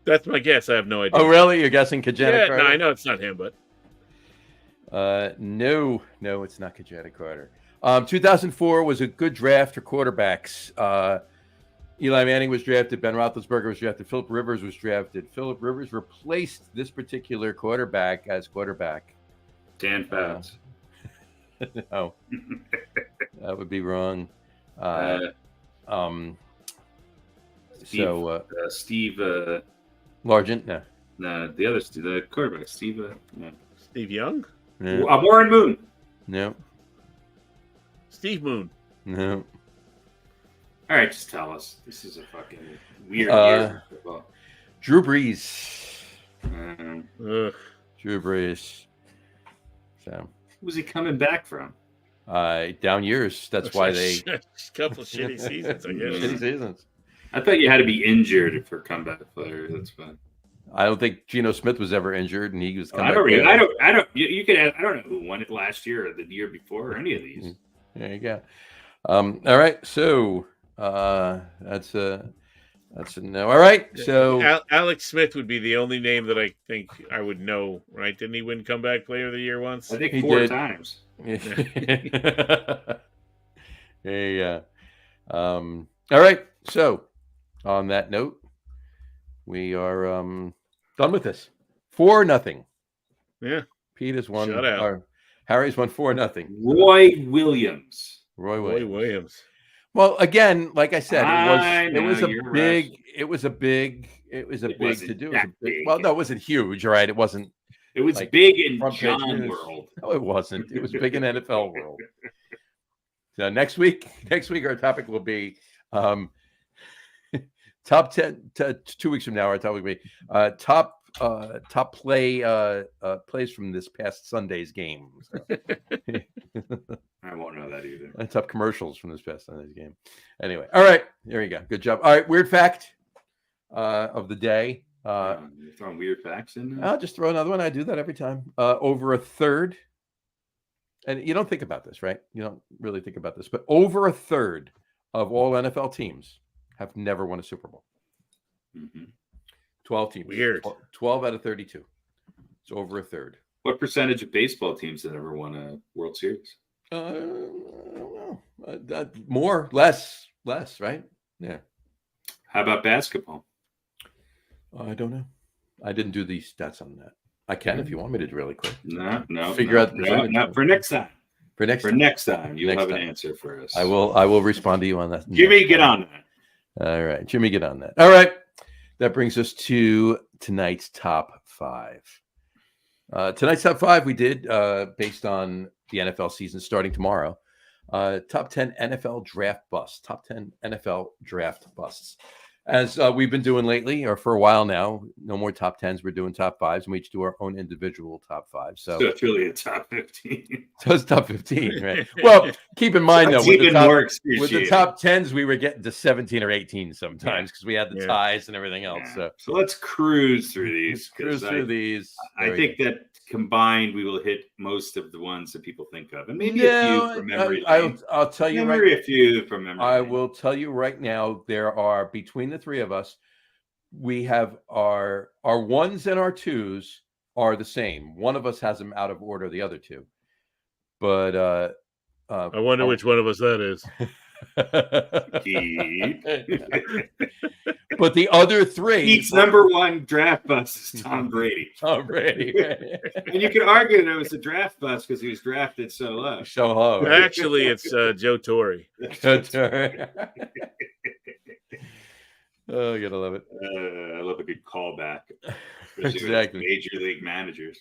That's my guess. I have no idea. Oh, really? You're guessing Kajana Yeah, Carter? no, I know it's not him, but No, it's not Kajana Carter. 2004 was a good draft for quarterbacks. Eli Manning was drafted. Ben Roethlisberger was drafted. Philip Rivers was drafted. Philip Rivers replaced this particular quarterback as quarterback. Dan Fouts. No, that would be wrong. Steve. Largent, no. No, the quarterback, Steve. No. Steve Young? No. Warren Moon. No. Steve Moon. No. All right, just tell us. This is a fucking weird year. for football. Drew Brees. Ugh. Drew Brees. So, Who's he coming back from? down years. That's why they A couple of shitty seasons, I guess. shitty seasons. I thought you had to be injured for comeback player. That's fine. I don't think Geno Smith was ever injured, and he was. I don't. You could. I don't know who won it last year or the year before or any of these. There you go. All right, so that's a no. All right, so Alex Smith would be the only name that I think I would know, right? Didn't he win Comeback Player of the Year once? I think He 4 did. times. Yeah. All right. So, on that note, we are done with this. 4-0. Yeah. Pete has won. Shut out. Harry's won 4-0. Roy Williams. Roy Roy Williams. Williams. Well, again, like I said, it was a you're big, right. it was a big wasn't to do. that big. Well, no, it wasn't huge, right? It wasn't. It was Like big in front page John news. world. No, it wasn't. It was big in NFL world. So next week our topic will be top 10. 2 weeks from now, our topic will be top plays from this past Sunday's game. So. I won't know that either. Top commercials from this past Sunday's game. Anyway, all right, there you go. Good job. All right, weird fact of the day. You're throwing weird facts in there? I'll just throw another one. I do that every time. Over a third, and you don't think about this, right? You don't really think about this, but over a third of all NFL teams have never won a Super Bowl. 12 teams. Weird. 12 out of 32. It's over a third. What percentage of baseball teams that ever won a World Series? I don't know. More, less, right? Yeah. How about basketball? I don't know. I didn't do the stats on that. I can if you want me to do really quick. No. Figure out the percentage. No, for next time. For next time, you'll Next have time. an answer for us. I will respond to you on that. Jimmy, get on that. All right, Jimmy, get on that. All right. That brings us to tonight's top 5. Tonight's top 5 we did based on the NFL season starting tomorrow. Top 10 NFL draft busts. Top 10 NFL draft busts. As we've been doing lately, or for a while now, no more top 10s. We're doing top 5s, and we each do our own individual top 5. So it's really a top 15. So it's top 15, right? Well, keep in mind, though, with the top 10s, we were getting to 17 or 18 sometimes because we had the ties and everything else. Yeah. So let's cruise through these. I think that combined, we will hit most of the ones that people think of, and maybe a few from memory. I'll tell you a few from memory. I will tell you right now, there are, between the three of us, we have our ones and our twos are the same. One of us has them out of order, the other two. But I wonder which one of us that is. But the other three, Pete's number 1 draft bust is Tom Brady. And you could argue that it was a draft bust because he was drafted so low. Actually, it's Joe Torre. Oh, you gotta love it. I love a good callback. Exactly. Major league managers.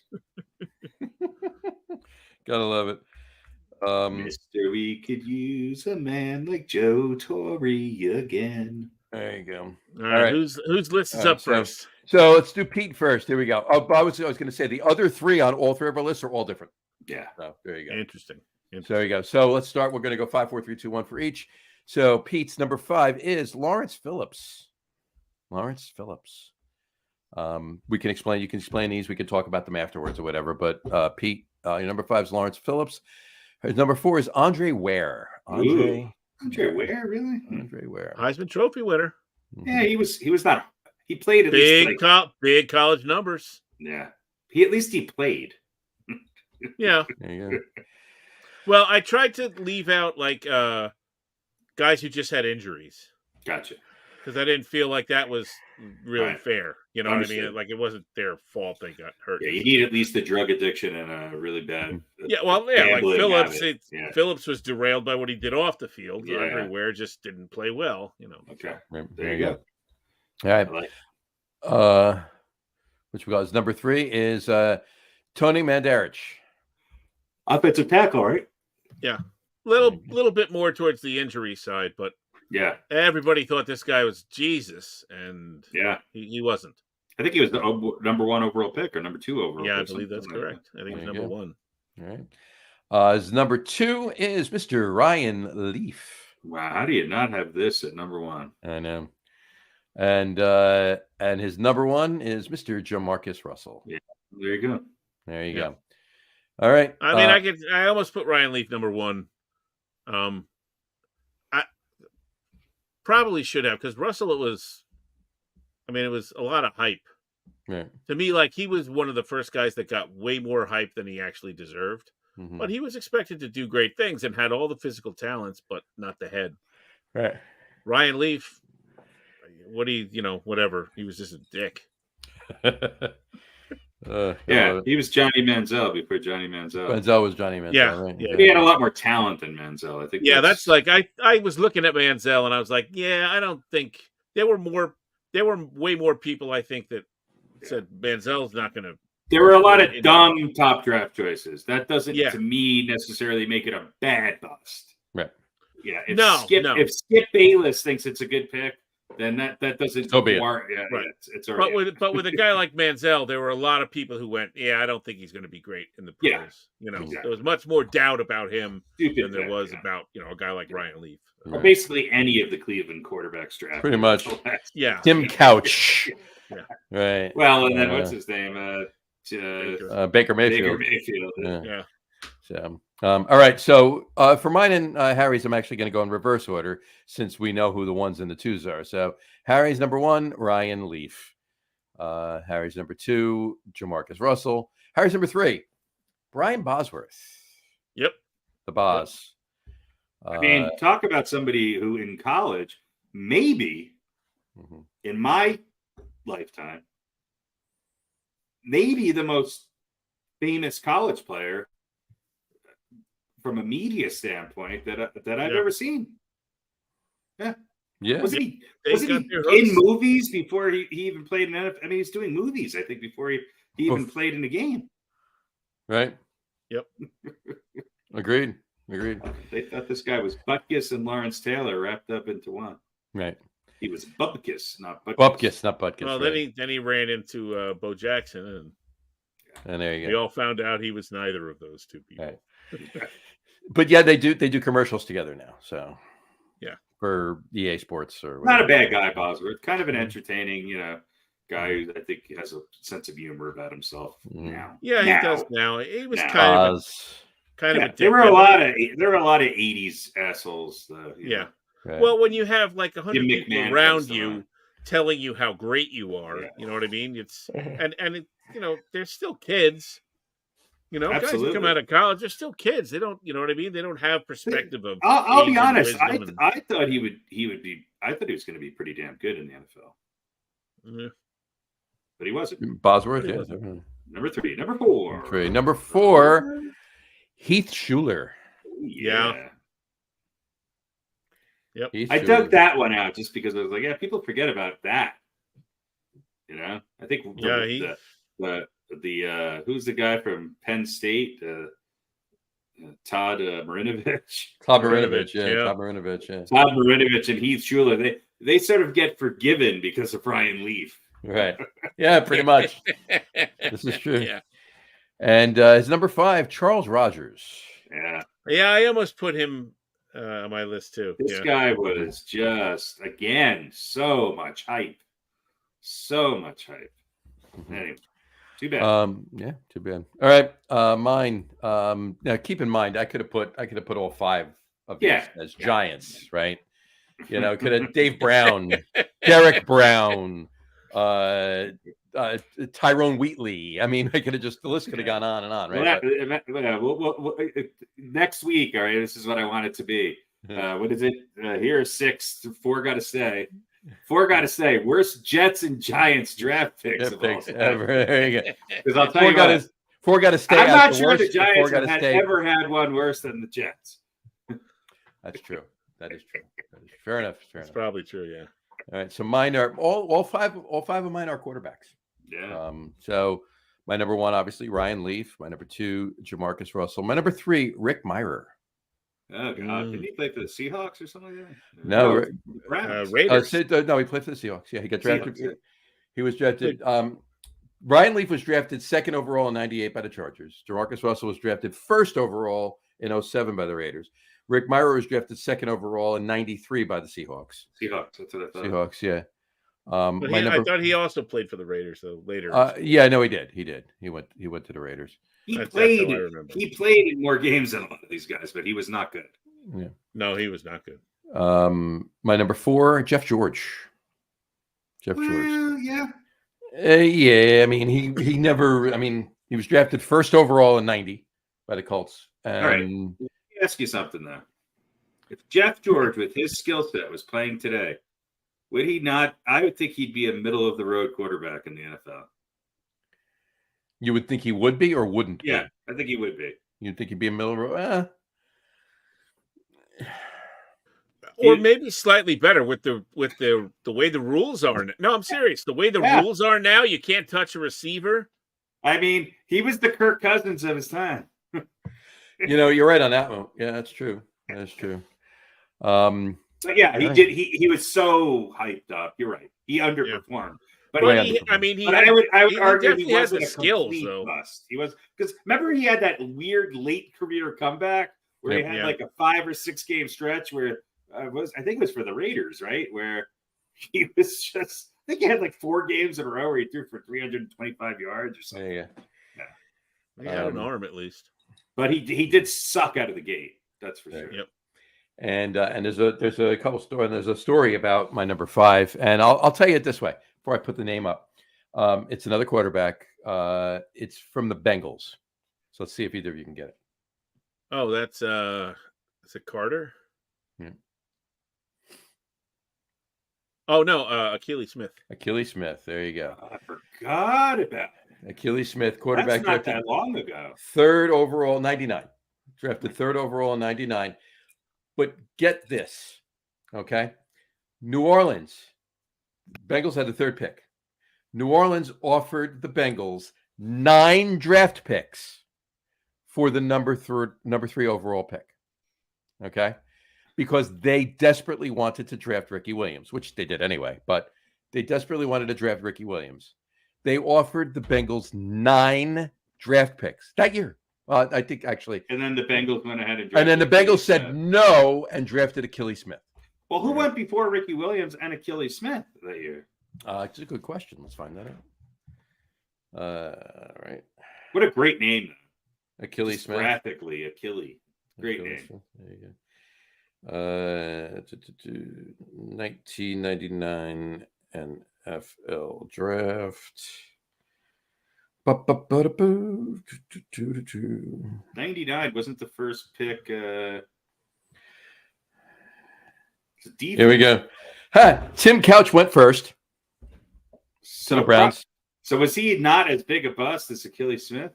Gotta love it. Mister, we could use a man like Joe Torre again. There you go. All right. Whose list is up first? So let's do Pete first. Here we go. Oh, I was going to say the other 3 on all 3 of our lists are all different. Yeah. So there you go. Interesting. So there you go. So let's start. We're going to go 5, 4, 3, 2, 1 for each. So Pete's number 5 is Lawrence Phillips. Lawrence Phillips. We can explain. You can explain these. We can talk about them afterwards or whatever. But Pete, your number 5 is Lawrence Phillips. His number 4 is Andre Ware. Andre Ware, really? Andre Ware, Heisman Trophy winner. Yeah, he was not. He played at big least big college numbers. Yeah, at least he played. Yeah. There you go. Well, I tried to leave out guys who just had injuries. Gotcha. Because I didn't feel like that was really fair. You know Understood. what I mean? Like it wasn't their fault they got hurt. Yeah, you need at least a drug addiction and a really bad. Like Phillips. Phillips was derailed by what he did off the field. Yeah. Andre Ware just didn't play well. Okay, there you go. All right. Which we got is number 3 is Tony Mandarich. Offensive tackle, right? Yeah, little bit more towards the injury side, but. Yeah, everybody thought this guy was Jesus, and he wasn't. I think he was the number 1 overall pick or number 2 overall. Yeah, I believe that's correct. I think he was number 1. All right. His number 2 is Mr. Ryan Leaf. Wow, how do you not have this at number 1? I know. And his number 1 is Mr. Jamarcus Russell. Yeah, there you go. There you go. All right. I mean, I almost put Ryan Leaf number 1. Probably should have, because Russell, it was a lot of hype. Right. To me, like, he was one of the first guys that got way more hype than he actually deserved. Mm-hmm. But he was expected to do great things and had all the physical talents, but not the head. Right. Ryan Leaf, whatever. He was just a dick. Yeah, he was Johnny Manziel before Johnny Manziel. Manziel was Johnny Manziel, Yeah, right? yeah. But he had a lot more talent than Manziel. I think. Yeah, that's like I was looking at Manziel and I was like, yeah, I don't think there were way more people I think that said Manziel's not going to. There were a lot of dumb top draft choices. That doesn't, to me, necessarily make it a bad bust. Right. Yeah. If Skip Bayless thinks it's a good pick, then that doesn't warrant. Yeah, right. It's already. But with a guy like Manziel, there were a lot of people who went, yeah, I don't think he's going to be great in the pros. Yeah, you know, exactly. there was much more doubt about him than there was about a guy like Ryan Leaf. Or basically any of the Cleveland quarterbacks drafted. Pretty much. Yeah. Tim Couch. Yeah. Right. Well, and then what's his name? Baker Mayfield. Yeah. So, all right. So for mine and Harry's, I'm actually going to go in reverse order since we know who the ones and the twos are. So Harry's number 1, Ryan Leaf. Harry's number 2, Jamarcus Russell. Harry's number 3, Brian Bosworth. Yep. The Boz. I mean, talk about somebody who in college, maybe in my lifetime, maybe the most famous college player from a media standpoint that I've ever seen. Yeah. Yeah. Wasn't he in movies before he even played in NFL? I mean, he's doing movies, I think, before he even played in a game. Right. Yep. Agreed. They thought this guy was Butkus and Lawrence Taylor wrapped up into one. Right. He was Bupkus, not Butkus. Bupkus, not Butkus. Well, then he ran into Bo Jackson, and there you go. We all found out he was neither of those two people. Right. But yeah, they do commercials together now. So yeah, for EA Sports or whatever. Not a bad guy, Bosworth. Kind of an entertaining, guy who I think has a sense of humor about himself now. Yeah, he does now. He was kind of a there were a lot of 80s assholes. Yeah. Right. Well, when you have like 100 people around you telling you how great you are, you know what I mean? It's and they're still kids. Guys who come out of college, they're still kids. They don't, you know what I mean? They don't have perspective of. I'll be honest. I thought he would be. I thought he was going to be pretty damn good in the NFL. Mm-hmm. But he wasn't. Bosworth, yeah. Number 3, number 4. Number 4, Heath Schuler. Yeah. Yep. I dug that one out just because I was like, people forget about that. I think the who's the guy from Penn State? Todd Marinovich. Todd Marinovich, yeah. Todd Marinovich and Heath Schuler. They sort of get forgiven because of Ryan Leaf. Right. Yeah, pretty much. This is true. Yeah. And his number 5, Charles Rogers. Yeah. Yeah, I almost put him on my list too. This guy was just, again, so much hype. Anyway, too bad. Yeah, too bad. All right, mine. Now keep in mind, I could have put all 5 of these as Giants, right? Could have Dave Brown, Derek Brown, Tyrone Wheatley. I mean, I could have the list could have gone on and on, right? Well, next week, all right, this is what I want it to be. What is it? Here are 6. 4 got to stay. 4 got to stay. Worst Jets and Giants draft picks of all time. There you go. Because I'll tell you 4 got to stay. I'm not sure the Giants have ever had one worse than the Jets. That's true. That is true. Fair enough. That's probably true. Yeah. All right. So mine are all 5 of mine are quarterbacks. Yeah. So my number 1, obviously, Ryan Leaf. My number 2, Jamarcus Russell. My number 3, Rick Mirer. Oh God! Did he play for the Seahawks or something like that? No, Raiders. No, he played for the Seahawks. Yeah, he got drafted. He was drafted. Ryan Leaf was drafted 2nd overall in '98 by the Chargers. Jamarcus Russell was drafted 1st overall in '07 by the Raiders. Rick Mirer was drafted 2nd overall in '93 by the Seahawks. Seahawks. That's what I thought. Seahawks. Yeah. I thought he also played for the Raiders though later. Yeah, no, he did. He went to the Raiders. He played in more games than a lot of these guys, but he was not good. Yeah. No, he was not good. My number 4, Jeff George. George. Yeah. Yeah. I mean, he never. I mean, he was drafted 1st overall in '90 by the Colts. All right. Let me ask you something though. If Jeff George, with his skill set, was playing today, would he not? I would think he'd be a middle of the road quarterback in the NFL. You would think he would be or wouldn't be? Yeah, I think he would be. You'd think he'd be a middle row? Or maybe slightly better with the way the rules are. No, I'm serious. The way the rules are now, you can't touch a receiver. I mean, he was the Kirk Cousins of his time. You're right on that one. Yeah, that's true. That's true. But yeah, he did. He was so hyped up. You're right. He underperformed. But Right. I would argue he wasn't a skills, complete though. bust. He was, because remember he had that weird late career comeback where he had like a 5 or 6 game stretch where I think it was for the Raiders, right? Where he was just, I think he had like 4 games in a row where he threw for 325 yards or something. Yeah. He had an arm at least. But he did suck out of the gate. That's for sure. Yep. And there's a couple story. There's a story about my number 5, and I'll tell you it this way before I put the name up. It's another quarterback. It's from the Bengals. So let's see if either of you can get it. Oh, that's is it Carter? Yeah. Oh no, Achilles Smith. Achilles Smith. There you go. I forgot about it. Achilles Smith, quarterback. That's not that long ago. 3rd overall, 99. Drafted 3rd overall in 99. But get this, okay? New Orleans. Bengals had the 3rd pick. New Orleans offered the Bengals 9 draft picks for the number 3 overall pick. Okay? Because they desperately wanted to draft Ricky Williams, which they did anyway, but they desperately wanted to draft Ricky Williams. They offered the Bengals 9 draft picks that year. I think actually. And then the Bengals went ahead and drafted. And then the Bengals said no and drafted Achilles Smith. Well, who went before Ricky Williams and Achilles Smith that year? It's a good question. Let's find that out. All right. What a great name, though. Achilles Smith. Graphically, Achilles. Great Achilles name. Smith. There you go. 1999 NFL draft. 99 wasn't the first pick. Here we go. Tim Couch went first. So the Browns. So was he not as big a bust as Achilles Smith?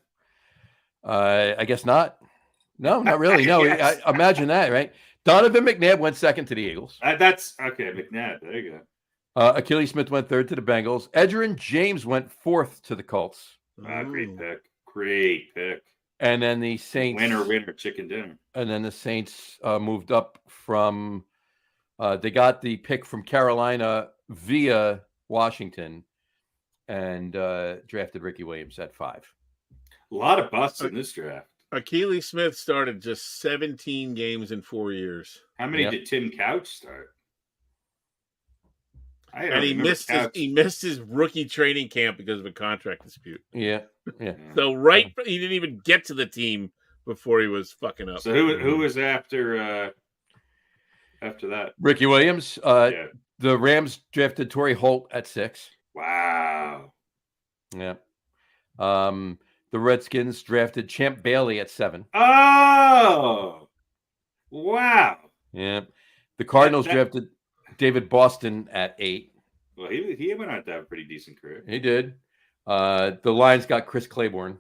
I guess not. No, not really. No, I imagine that, right? Donovan McNabb went 2nd to the Eagles. That's okay. McNabb. There you go. Achilles Smith went 3rd to the Bengals. Edgerrin James went 4th to the Colts. Great pick. Great pick. And then the Saints. Winner, chicken dinner. And then the Saints moved up from. They got the pick from Carolina via Washington, and drafted Ricky Williams at 5. A lot of busts in this draft. Achilles Smith started just 17 games in 4 years. How many did Tim Couch start? And he missed his rookie training camp because of a contract dispute. Yeah. So he didn't even get to the team before he was fucking up. So who was after that? Ricky Williams. The Rams drafted Torrey Holt at 6. Wow. Yeah. The Redskins drafted Champ Bailey at 7. Oh, wow. Yeah. The Cardinals drafted David Boston at 8. Well, he went on to have a pretty decent career. He did. The Lions got Chris Claiborne.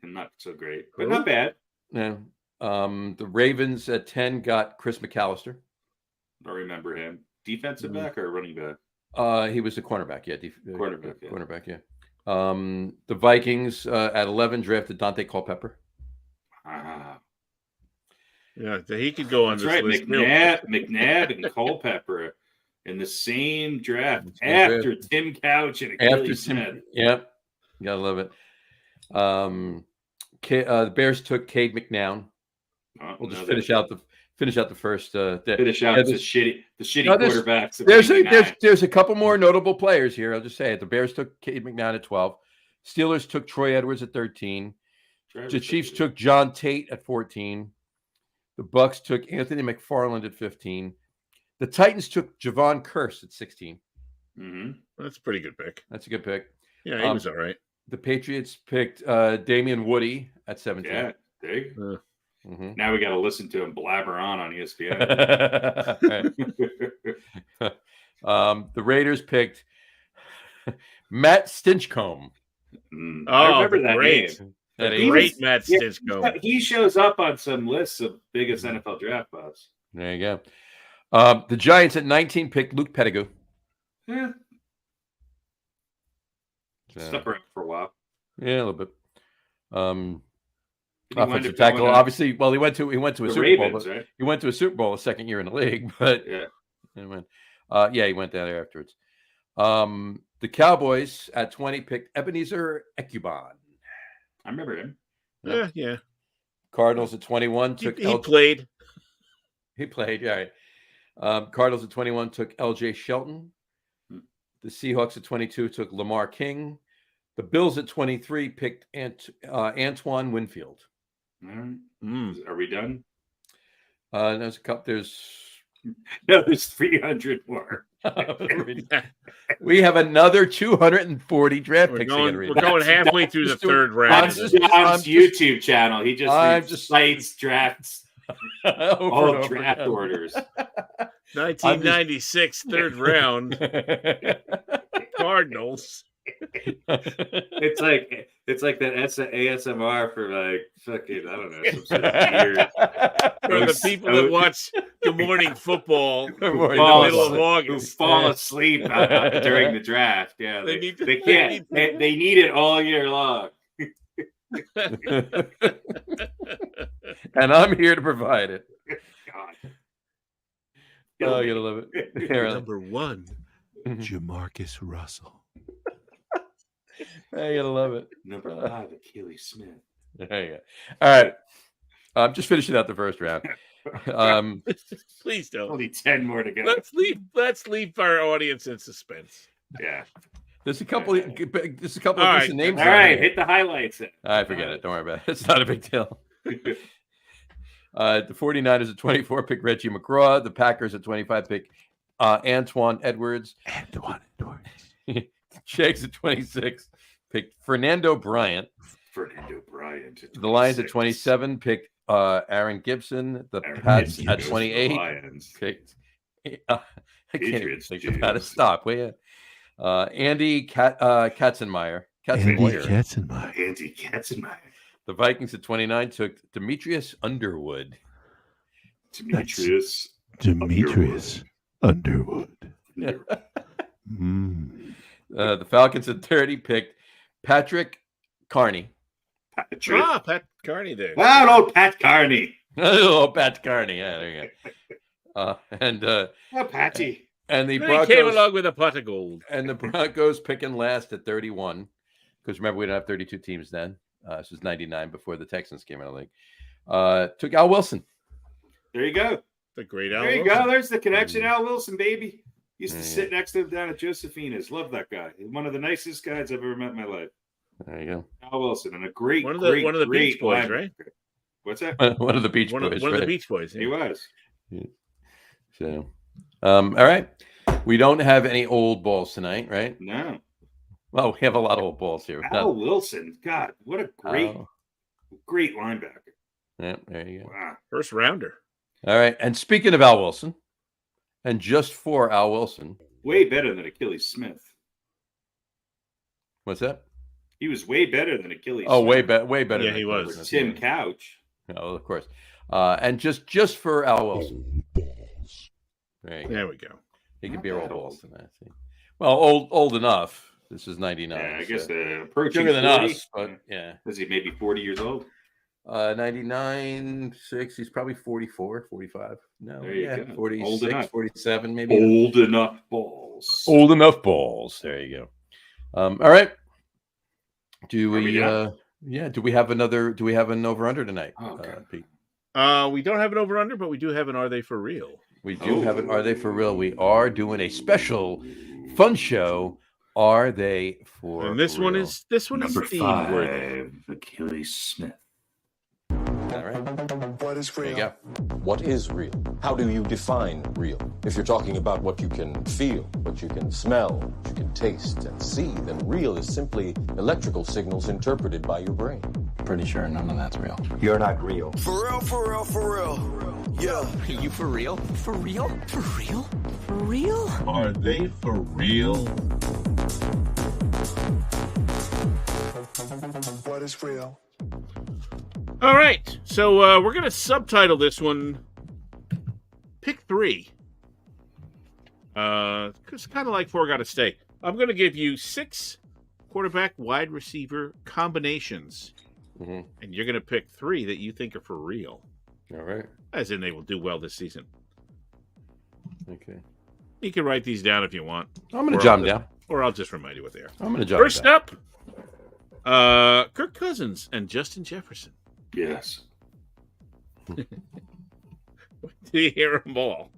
Not so great, but not bad. Yeah. The Ravens at 10 got Chris McAllister. I remember him. Defensive back or running back? He was a cornerback. Yeah. Cornerback, yeah. The Vikings at 11 drafted Dante Culpepper. Wow. Yeah, he could go on That's this right. list. McNabb and Culpepper in the same draft after Tim Couch and Achilles Smith. Yep. You gotta love it. The Bears took Cade McNown. We'll just finish out the first. The shitty quarterbacks. There's a couple more notable players here. I'll just say it. The Bears took Cade McNown at 12. Steelers took Troy Edwards at 13. The Chiefs took John Tate at 14. The Bucks took Anthony McFarland at 15. The Titans took Javon Curse at 16. Mm-hmm. That's a pretty good pick. That's a good pick. Yeah, he was all right. The Patriots picked Damian Woody at 17. Yeah, there you go. Mm-hmm. Now we got to listen to him blabber on ESPN. The Raiders picked Matt Stinchcomb I remember that great. name. That He Great was- Matt yeah, Stitchko. He shows up on some lists of biggest NFL draft buffs. There you go. The Giants at 19 picked Luke Pettigrew. Yeah, So, stuck around for a while. yeah, a little bit. Did he wind Offensive up tackle, going on obviously. Well, he went to a the Super Ravens, Bowl. But right? he went to a Super Bowl his second year in the league, but Yeah. he went down there afterwards. The Cowboys at 20 picked Ebenezer Ekuban. I remember him. Yeah. Cardinals at 21 took He played. He played, yeah. Right. Cardinals at 21 took LJ Shelton. The Seahawks at 22 took Lamar King. The Bills at 23 picked Antoine Winfield. All right. Are we done? There's a couple. No, there's 300 more. We have another 240 draft picks. We're going halfway through the third round. On John's YouTube channel, he just cites drafts, all draft orders. 1996 third round Cardinals. It's like that ASMR for like fucking, I don't know, some sort of weird. For the people that watch Good Morning Football in the Good Morning middle Football. of Who August. fall asleep during the draft. Yeah, They they need it all year long. And I'm here to provide it. God. Oh, you're gonna love it. Here, Number 1, Jamarcus Russell. you're gonna love it. Number 5, Achilles Smith. There you go. All right. I'm just finishing out the first round. Please don't. Only 10 more to go. Let's leave our audience in suspense. Yeah. There's a couple. There's a couple All of right. decent names. All on right, here. hit the highlights. I forget it. Don't worry about it. It's not a big deal. The 49ers at 24 pick Reggie McGraw. The Packers at 25 pick Antoine Edwards. The Jags at 26 picked Fernando Bryant. The Lions at 27 picked Aaron Gibson. The Pats at 28 picked. I can't even think of how to stop. Wait, Andy Katzenmeyer. Andy Katzenmeyer. The Vikings at 29 took Demetrius Underwood. Demetrius Underwood. The Falcons at 30 picked Patrick Carney. Pat Carney there. Wow, old Pat Carney. Oh, Pat Carney. Yeah, there you go. Patty. And the He came Broncos along with a pot of gold. and the Broncos picking last at 31 because remember we didn't have 32 teams then. This was 99 before the Texans came out of the league. Took Al Wilson. There you go. The great Al There you Wilson. go. There's the connection. Al Wilson, baby. Used to sit next to him down at Josephina's. Love that guy. One of the nicest guys I've ever met in my life. There you Al Wilson, and a great One of the Beach Boys, linebacker. right? What's that? go. One of the Beach One Boys. of right? the Beach Boys. He Yeah. was. So, all right. We don't have any old balls tonight, right? No. Well, we have a lot of old balls here. Al Wilson. God, what a great linebacker. Yeah, there you go. Wow. First rounder. All right. And speaking of Al Wilson, and just for Al Wilson, Way better than Achilles Smith. what's that? He was way better than Achilles Oh, Smith. way better. Yeah, than he Al was. Wilson. Tim Couch. Oh, of course. And just for Al Wilson, there you go. There we go. He could Not be our that old balls old. tonight. See. Well, old enough. This is 99. Yeah, I guess so. approaching Younger than 40. us, but yeah. Is he maybe 40 years old? 99, 6. He's probably 44, 45. No, There you yeah, go. 46, Old enough. 47, maybe. Old enough balls. Old enough balls. There you go. All right. Do Are we we? done? Do we have another? Do we have an over under tonight? Okay. Pete? We don't have an over under, but we do have an Are They For Real? We do have an. Are they for real? We are doing a special fun show. Are they for? And this one real? is Number theme 5, worthy. Achilles Smith. All right. What is There you real? go. What is real? How do you define real? If you're talking about what you can feel, what you can smell, what you can taste and see, then real is simply electrical signals interpreted by your brain. Pretty sure none of that's real. You're not real. For real, for real, for real. Yeah. You for real? For real? For real? For real? Are they for real? What is real? All right. So we're going to subtitle this one Pick 3. It's kind of like 4 Gotta Stay. I'm going to give you 6 quarterback wide receiver combinations. Mm-hmm. And you're going to pick 3 that you think are for real. All right. As in they will do well this season. Okay. You can write these down if you want. I'm going to jot them down. Or I'll just remind you what they are. I'm going to jot First them down. up, Kirk Cousins and Justin Jefferson. Yes. Do you hear them all?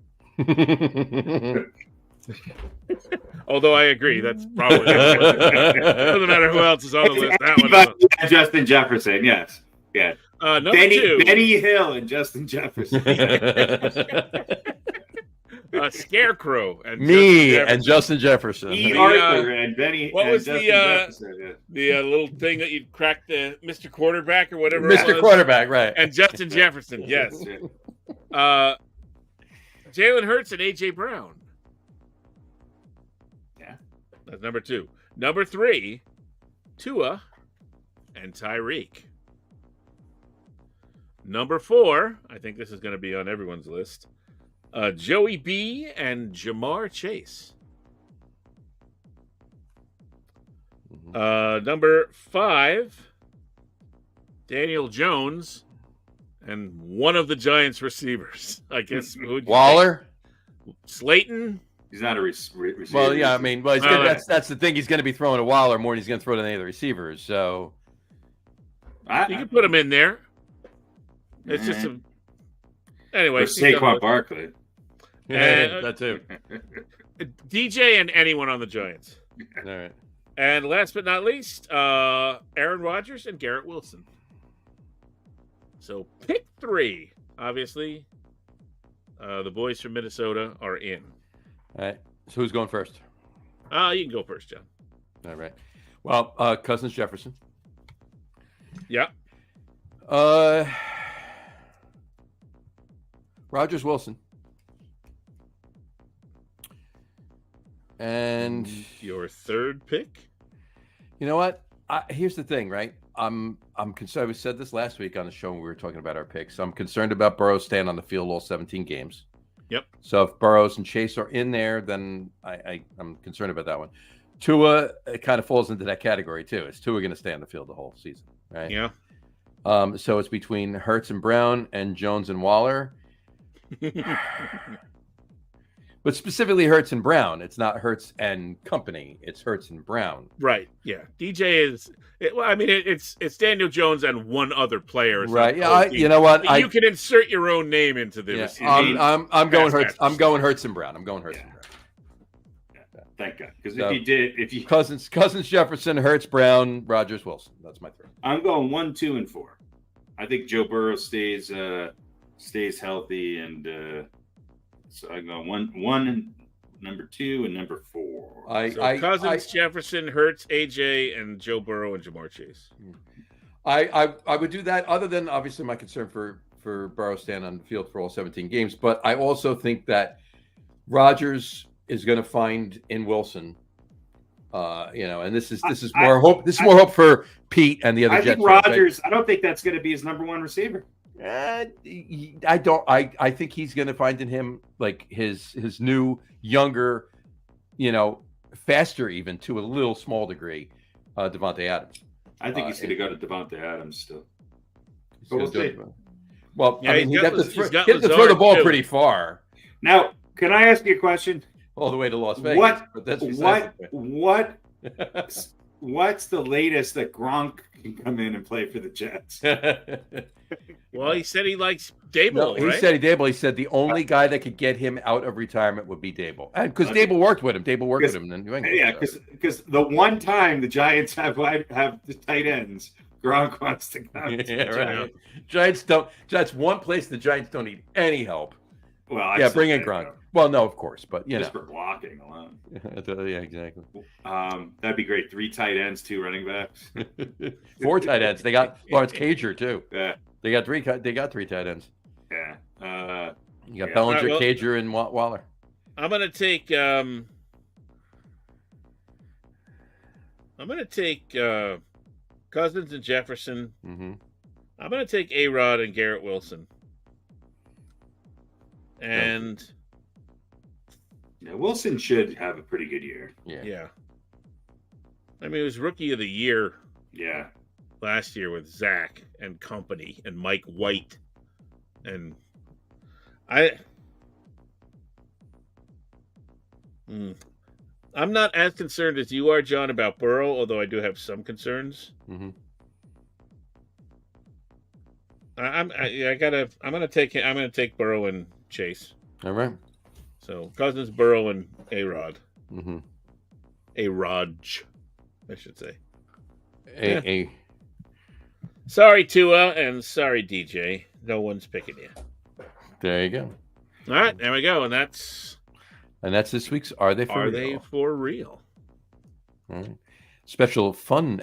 Although I agree, that's probably doesn't matter who else is on the list. That one. Justin Jefferson, yes. Yeah. Number 2. Benny Hill and Justin Jefferson. Scarecrow and Justin Jefferson. E. Arthur and Benny. What and was Justin Jefferson, the little thing that you'd crack the Mr. Quarterback or whatever? Mr. Quarterback, right? And Justin Jefferson, yes. Jalen Hurts and AJ Brown. Yeah, that's number 2. Number 3, Tua and Tyreek. Number 4, I think this is going to be on everyone's list. Joey B and Jamar Chase. Number 5, Daniel Jones and one of the Giants receivers. I guess Waller, Slayton. He's not a receiver. Well, yeah, I mean, that's the thing. He's going to be throwing to Waller more than he's going to throw to any of the receivers. So you can put him in there. It's just a anyway. Saquon Barkley. Yeah, that too. DJ and anyone on the Giants. All right. And last but not least, Aaron Rodgers and Garrett Wilson. So pick 3. Obviously, the boys from Minnesota are in. All right. So who's going first? You can go first, John. All right. Well, Cousins Jefferson. Yeah. Rodgers Wilson. And your third pick? You know what? Here's the thing, right? I'm concerned. I said this last week on the show when we were talking about our picks. I'm concerned about Burrow staying on the field all 17 games. Yep. So if Burrows and Chase are in there, then I'm concerned about that one. Tua, it kind of falls into that category too. Is Tua going to stay on the field the whole season? Right. Yeah. So it's between Hurts and Brown and Jones and Waller. But specifically Hurts and Brown. It's not Hurts and company. It's Hurts and Brown. Right. Yeah. DJ is. It's Daniel Jones and one other player. Right. Yeah. You know what? You can insert your own name into the. Yeah, I'm going Hurts. I'm going Hurts and Brown. I'm going Hurts and Brown. Yeah. Thank God. Because if you Cousins Jefferson, Hurts, Brown, Rodgers, Wilson. That's my 3. I'm going 1, 2, and 4. I think Joe Burrow stays healthy, and so I go 1 and number 2 and number 4. Cousins, Jefferson, Hurts, AJ, and Joe Burrow and Jamar Chase. I would do that. Other than obviously my concern for Burrow staying on the field for all 17 games, but I also think that Rodgers is going to find in Wilson. And this is more hope. This is more hope for Pete and the other Jets. I think Rodgers. I don't think that's going to be his number 1 receiver. I don't. I think he's going to find in him like his new, younger, faster even to a little small degree, Devontae Adams. I think he's going to go to Devontae Adams still. Well, yeah, I mean, he got to throw Lazard the ball too. pretty far. Now, can I ask you a question? All the way to Las Vegas. What's the latest that Gronk can come in and play for the Jets? Well, he said he likes Dable. No, he right? said Dable. He said the only guy that could get him out of retirement would be Dable, and because Dable worked with him. Dable worked with him in New England. Yeah, because the one time the Giants have the tight ends, Gronk wants to come. Yeah, right. Giants one place the Giants don't need any help. Well, bring in Gronk. Well, no, of course, but just for blocking alone. Yeah, exactly. That'd be great. 3 tight ends, 2 running backs. 4 tight ends. They got Lawrence Cager too. Yeah, they got 3 tight ends. Yeah. You got Bellinger, Cager, and Waller. I'm gonna take. Cousins and Jefferson. Mm-hmm. I'm going to take A-Rod and Garrett Wilson. And Yeah, Wilson should have a pretty good year. yeah. I mean, it was Rookie of the Year Yeah. last year with Zach and company and Mike White. And I'm not as concerned as you are, John, about Burrow, although I do have some concerns. Mm-hmm. I'm gonna take Burrow and Chase. All right. So Cousins, Burrow, and A-Rod. Mm-hmm. A-Raj, I should say. Sorry, Tua, and sorry, DJ. No one's picking you. There you go. All right, there we go, and that's this week's Are They For Real? They For Real? All right. Special fun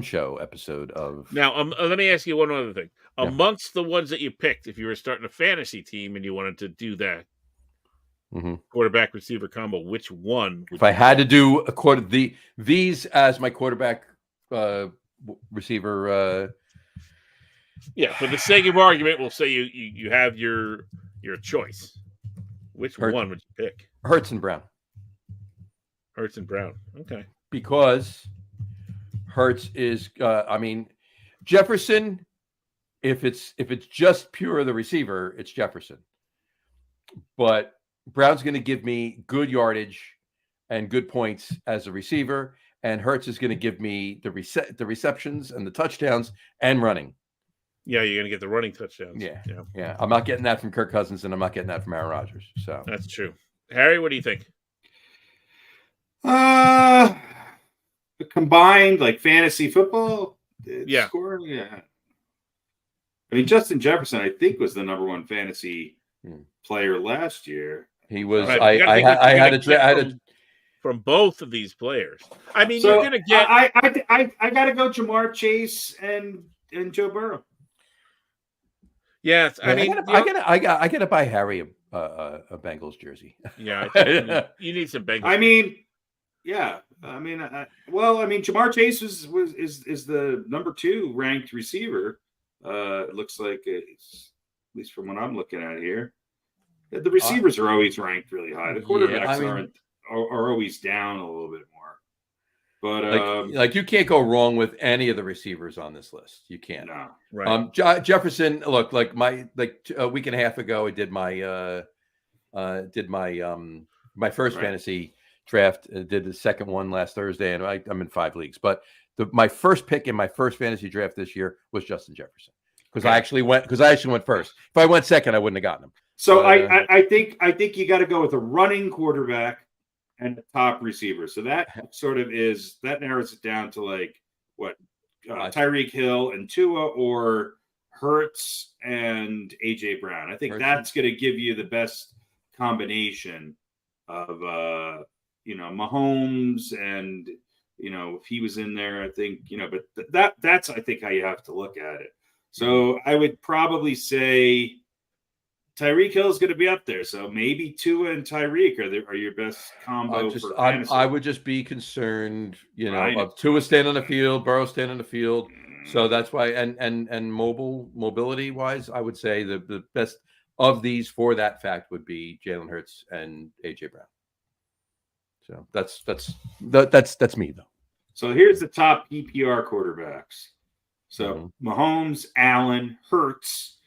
show episode of. Now, let me ask you one other thing. Yeah. Amongst the ones that you picked, if you were starting a fantasy team and you wanted to do that quarterback receiver combo, which one? If I had to do these as my quarterback receiver. Yeah, for the sake of argument, we'll say you have your choice. Which one would you pick? Hurts and Brown. Hurts and Brown. Okay. Because Hurts is, Jefferson. If it's just pure the receiver, it's Jefferson. But Brown's going to give me good yardage and good points as a receiver, and Hurts is going to give me the receptions and the touchdowns and running. Yeah, you're going to get the running touchdowns. Yeah. I'm not getting that from Kirk Cousins, and I'm not getting that from Aaron Rodgers. So that's true. Harry, what do you think? Combined like fantasy football. Yeah. Score? Yeah. I mean, Justin Jefferson, I think, was the number one fantasy player last year. He was. Right. I had from both of these players. I mean, so you're going to get. I got to go Jamar Chase and Joe Burrow. Yes, I mean, I gotta buy Harry a Bengals jersey. Yeah, I think you need some Bengals. I mean, yeah. I mean, Jamar Chase is the number 2 ranked receiver. It looks like it's, at least from what I'm looking at here. The receivers are always ranked really high. The quarterbacks are always down a little bit more. But like you can't go wrong with any of the receivers on this list. You can't. No. Right. Jefferson. Look, like a week and a half ago, I did my my first fantasy draft. Did the second one last Thursday, and I'm in 5 leagues. But my first pick in my first fantasy draft this year was Justin Jefferson because I actually went first. If I went second, I wouldn't have gotten him. So I think you got to go with a running quarterback and a top receiver. So that sort of that narrows it down to like what Tyreek Hill and Tua, or Hurts and AJ Brown. I think that's going to give you the best combination of Mahomes and if he was in there, I think but that's I think how you have to look at it. So I would probably say Tyreek Hill is going to be up there, so maybe Tua and Tyreek are your best combo for fantasy. I would just be concerned, of Tua staying on the field, Burrow staying on the field. So that's why, and mobility wise, I would say the best of these for that fact would be Jalen Hurts and AJ Brown. So that's me though. So here's the top PPR quarterbacks. So Mahomes, Allen, Hurts,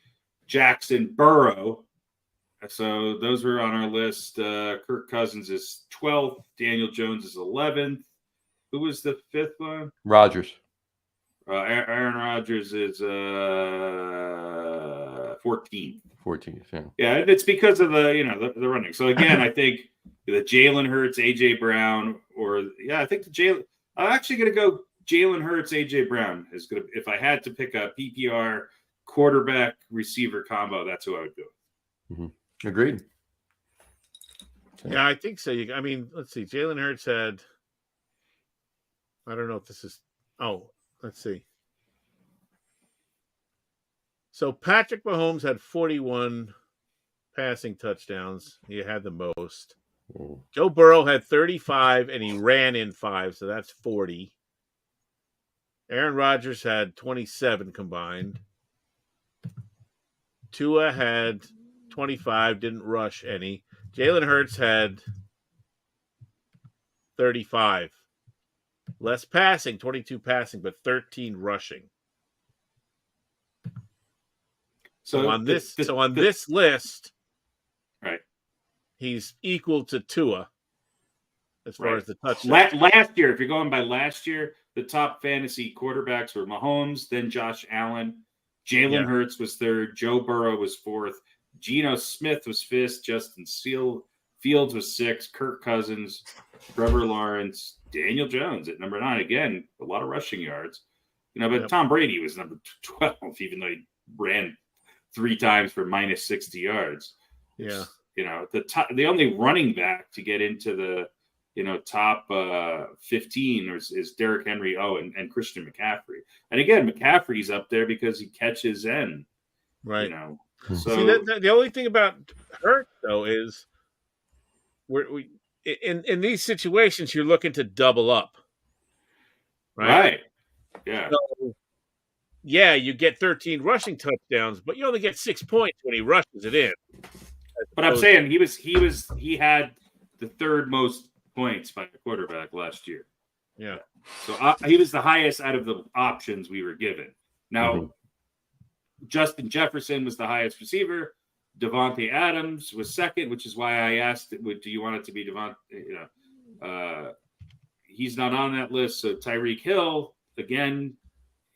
Jackson, Burrow. So those were on our list. Kirk Cousins is 12th. Daniel Jones is 11th. Who was the 5th one? Rodgers. Aaron Rodgers is 14th. 14th, yeah. Yeah, it's because of the running. So again, I think the Jalen Hurts, AJ Brown, I think I'm actually going to go Jalen Hurts, AJ Brown is going to. If I had to pick a PPR quarterback receiver combo, that's who I would go. Mm-hmm. Agreed. Yeah, I think so. I mean, let's see. Jalen Hurts had. I don't know if this is. Oh, let's see. So Patrick Mahomes had 41 passing touchdowns. He had the most. Joe Burrow had 35, and he ran in 5, so that's 40. Aaron Rodgers had 27 combined. Tua had 25, didn't rush any. Jalen Hurts had 35. Less passing, 22 passing, but 13 rushing. So on this list, right, he's equal to Tua as far as the touchdowns. Last year, if you're going by last year, the top fantasy quarterbacks were Mahomes, then Josh Allen. Jalen Hurts was third. Joe Burrow was fourth. Geno Smith was fifth. Justin Fields was sixth. Kirk Cousins, Trevor Lawrence, Daniel Jones at number 9. Again, a lot of rushing yards. But Tom Brady was number 12, even though he ran 3 times for minus 60 yards. Yeah. The only running back to get into the top 15 is Derrick Henry, and Christian McCaffrey. And again, McCaffrey's up there because he catches in. Right. So see, the only thing about Hurts though is we in these situations you're looking to double up. Right. Yeah. So, yeah, you get 13 rushing touchdowns, but you only get 6 points when he rushes it in. But I'm saying he had the third most points by a quarterback last year. Yeah. So he was the highest out of the options we were given. Now, Justin Jefferson was the highest receiver. Devontae Adams was second, which is why I asked, do you want it to be Devontae? He's not on that list. So Tyreek Hill, again,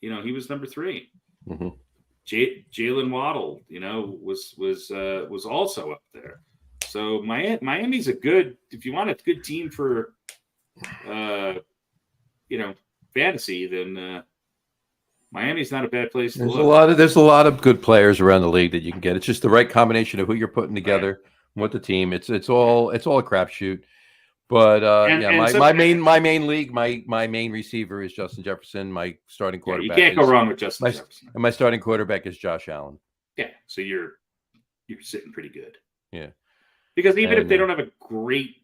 he was number 3. Mm-hmm. Jalen Waddle, was also up there. So Miami's a good, if you want a good team for, fantasy, then Miami's not a bad place to look. There's a lot of good players around the league that you can get. It's just the right combination of who you're putting together with the team. It's all a crapshoot. But my main league, my main receiver is Justin Jefferson. My starting quarterback. You can't go wrong with Justin Jefferson. And my starting quarterback is Josh Allen. Yeah, so you're sitting pretty good. Yeah, because even if they don't have a great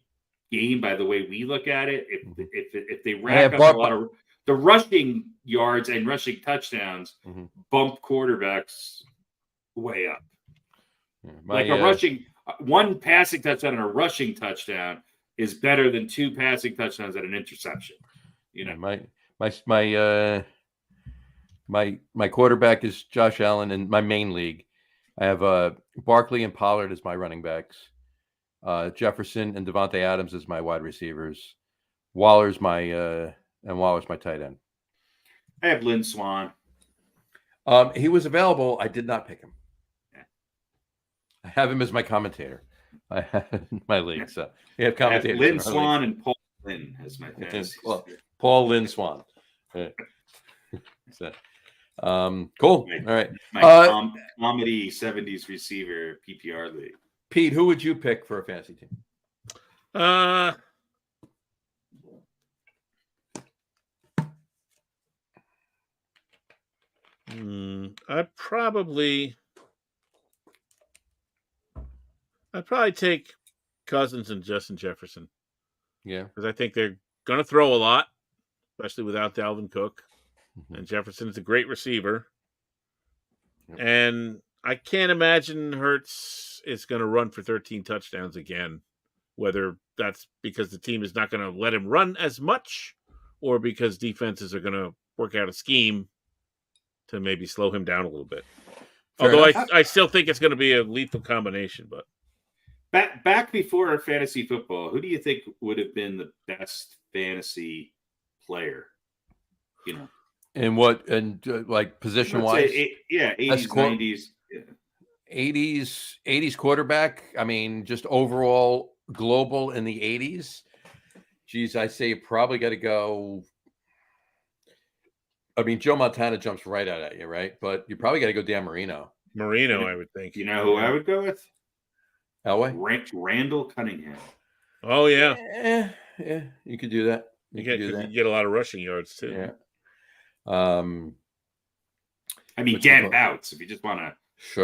game by the way we look at it, if they rack up a lot of the rushing yards and rushing touchdowns, bump quarterbacks way up. Yeah, a rushing one passing touchdown and a rushing touchdown is better than 2 passing touchdowns and an interception. My quarterback is Josh Allen, and my main league, I have Barkley and Pollard as my running backs, Jefferson and Devontae Adams as my wide receivers, Waller's my tight end. I have Lynn Swan. He was available. I did not pick him. Yeah. I have him as my commentator. I have my league, so we have commentators. Lynn Swan and Paul Lynn as my fantasy. Paul Lynn Swan. Right. So, cool. All right. My comedy 70s receiver PPR league. Pete, who would you pick for a fantasy team? I'd probably take Cousins and Justin Jefferson. Yeah. Because I think they're going to throw a lot, especially without Dalvin Cook. And Jefferson's a great receiver. Yep. And I can't imagine Hurts is going to run for 13 touchdowns again, whether that's because the team is not going to let him run as much or because defenses are going to work out a scheme to maybe slow him down a little bit. Although I still think it's going to be a lethal combination. But back before fantasy football, who do you think would have been the best fantasy player? And what like position wise? 80s, 90s. Yeah. 80s quarterback. I mean, just overall global in the 80s. Geez, I say you probably got to go. I mean, Joe Montana jumps right out at you, right? But you probably got to go Dan Marino. I would think. You know who I would go with? Elway? Randall Cunningham. Oh, yeah. Yeah, you could do that. You get a lot of rushing yards, too. Yeah. I mean, Dan Bouts, if you just want to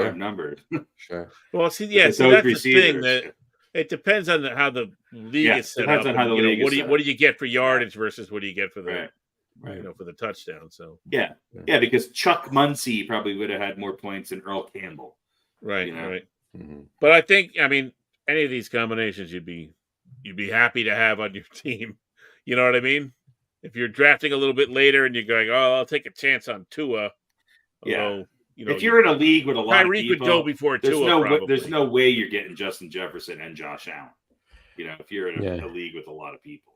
have numbers. Sure. Well, see, yeah, so that's the thing. That it depends on how the league is set up. Depends on how the league is set up. What do you get for yardage versus what do you get for the Right. for the touchdown. So Yeah, because Chuck Muncie probably would have had more points than Earl Campbell. right. Mhm. But I think, any of these combinations you'd be happy to have on your team. You know what I mean? If you're drafting a little bit later and you're going, I'll take a chance on Tua. Although, if you're in a league with a lot of people, would go before there's Tua. there's no way you're getting Justin Jefferson and Josh Allen. If you're in a league with a lot of people.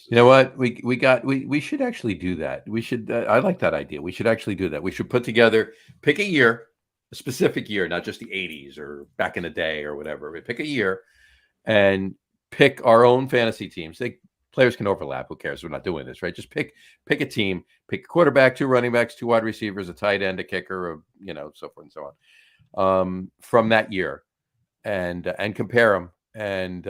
You know what? We should actually do that. We should. I like that idea. We should actually do that. We should pick a year, a specific year, not just the 80s or back in the day or whatever. We pick a year and pick our own fantasy teams. Players can overlap. Who cares? We're not doing this, right? Just pick a team, pick a quarterback, 2 running backs, 2 wide receivers, a tight end, a kicker, so forth and so on, from that year, and compare them. And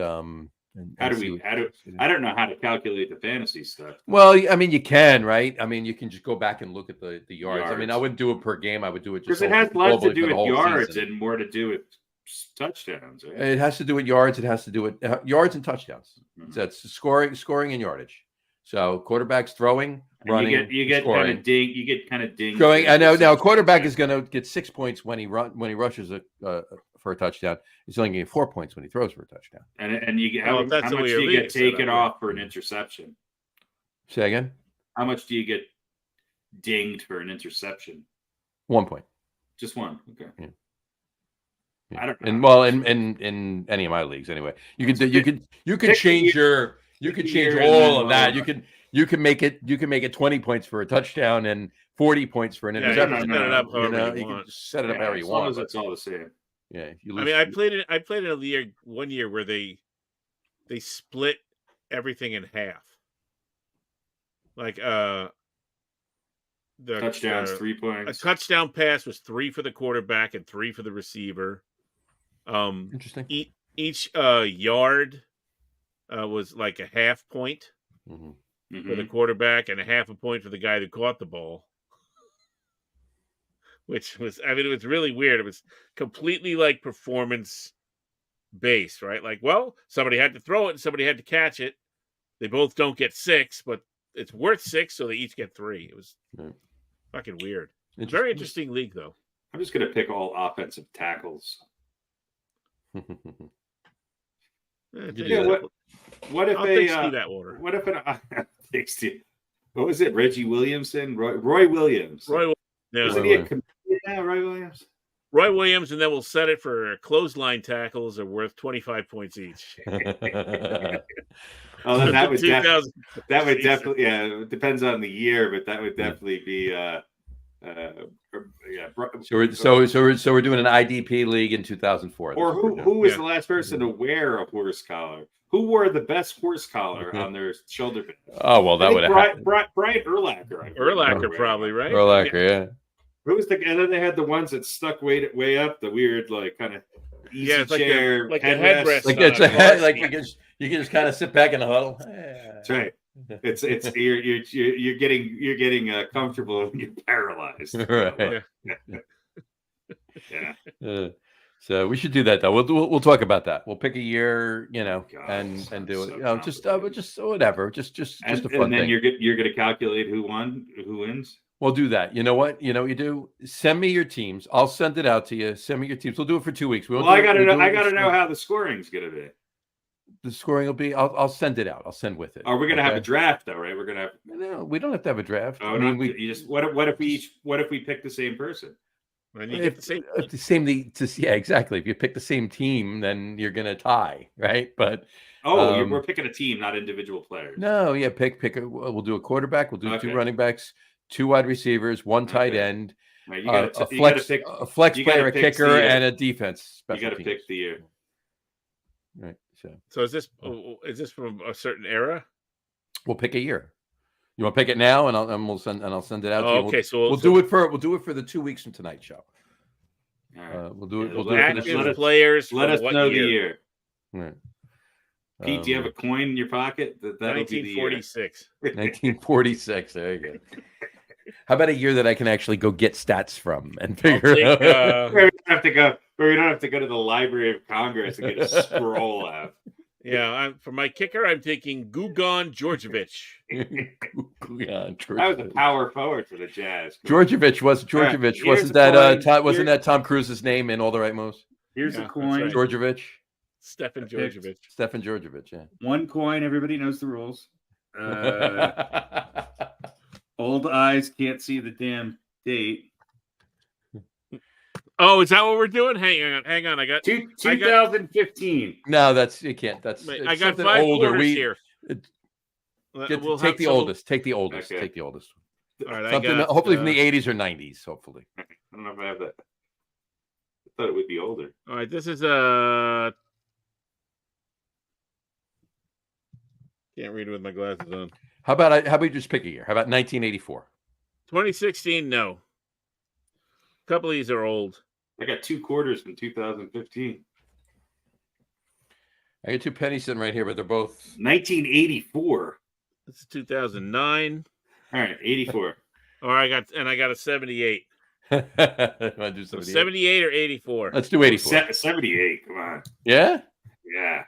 I don't know how to calculate the fantasy stuff. Well, you can, right? You can just go back and look at the yards. I wouldn't do it per game. I would do it just because it has less to do with yards season. and more to do with touchdowns. Right? It has to do with yards. It has to do with yards and touchdowns. Mm-hmm. So that's scoring and yardage. So quarterbacks throwing, running, you get kind of ding. You get kind of ding. Going. I know now. Quarterback is going to get 6 points when he rushes for a touchdown. He's only going to get 4 points when he throws for a touchdown. And you get how much do you get taken off for an interception? Say again. How much do you get dinged for an interception? 1 point. Just one. Okay. Yeah. I don't know. And in any of my leagues anyway, you could change all of that. You can make it 20 points for a touchdown and 40 points for an interception. You can just set it up however you want. As long as it's all the same. Yeah. I played in a league one year where they split everything in half. Like the touchdowns, 3 points. A touchdown pass was 3 for the quarterback and 3 for the receiver. Interesting. Each yard was like a half point for the quarterback and a half a point for the guy who caught the ball. Which was, it was really weird. It was completely like performance based, right? Like, well, somebody had to throw it and somebody had to catch it. They both don't get 6, but it's worth 6, so they each get 3. It was fucking weird. Very interesting league, though. I'm just going to pick all offensive tackles. What if I'll take Steve Atwater. What if what was it? Reggie Williamson, Roy Williams. Isn't he a comedian now, Roy Williams? Roy Williams, and then we'll set it for clothesline tackles are worth 25 points each. Oh, then that would definitely, it depends on the year, but that would definitely be So we're doing an IDP league in 2004. Or who was the last person to wear a horse collar? Who wore the best horse collar on their shoulder pads? Oh, well, that would have happened. Brian Urlacher. Urlacher probably, right? Urlacher, yeah. Who was and then they had the ones that stuck way up, the weird kind of easy chair, like a headrest. Like you can just kind of sit back in the huddle. That's right. It's you're getting comfortable when you're paralyzed. Right. Yeah. So we should do that though. We'll talk about that. We'll pick a year, and do it. Just whatever. Just a fun thing. And then you're gonna calculate who wins. We'll do that. You know what? You know what you do? Send me your teams. I'll send it out to you. Send me your teams. We'll do it for 2 weeks. I gotta know how the scoring's gonna be. The scoring will be. I'll send it out. I'll send with it. Are we gonna have a draft though? Right? We're gonna have. No, we don't have to have a draft. Oh, what if we pick the same person? Exactly. If you pick the same team, then you're gonna tie, right? But we're picking a team, not individual players. No, yeah, we'll do a quarterback. We'll do 2 running backs, 2 wide receivers, 1 tight end, a flex player, a kicker, and a defense. You got to pick the year. Right. So is this from a certain era? We'll pick a year. You want to pick it now, and I'll send it out to you. Okay, we'll do it for the 2 weeks from tonight's show. All right. We'll do it. We'll do it for the players. Let us know the year. Right. Pete, do you have a coin in your pocket? That'll 1946. Be the year. 1946. There you go. How about a year that I can actually go get stats from and figure it out? We don't have to go to the Library of Congress and get a scroll out. Yeah, for my kicker, I'm taking Gugan Djordjevic. I was a power forward for the Jazz. Djordjevic here's wasn't a coin. wasn't that Tom Cruise's name in All the Right Moves? Here's Yeah, a that's coin. right. Djordjevic. Stefan Djordjevic. Stefan Djordjevic, yeah. One coin. Everybody knows the rules. Old eyes can't see the damn date. Oh, is that what we're doing? Hang on. I got 2015. No, that's you can't. That's I got something 5 older. quarters here. Take the oldest. Take the oldest. Okay. Take the oldest. All right, Something hopefully from the 80s or 90s. Hopefully. I don't know if I have that. I thought it would be older. All right, this is can't read it with my glasses on. How about you just pick a year? How about 1984? 2016, no. A couple of these are old. I got 2 quarters from 2015. I got 2 pennies sitting right here, but they're both 1984. This is 2009. All right, 84. Or I got a 78. Want to do 78? 78 or 84? Let's do 84. 78. Come on. Yeah? Yeah.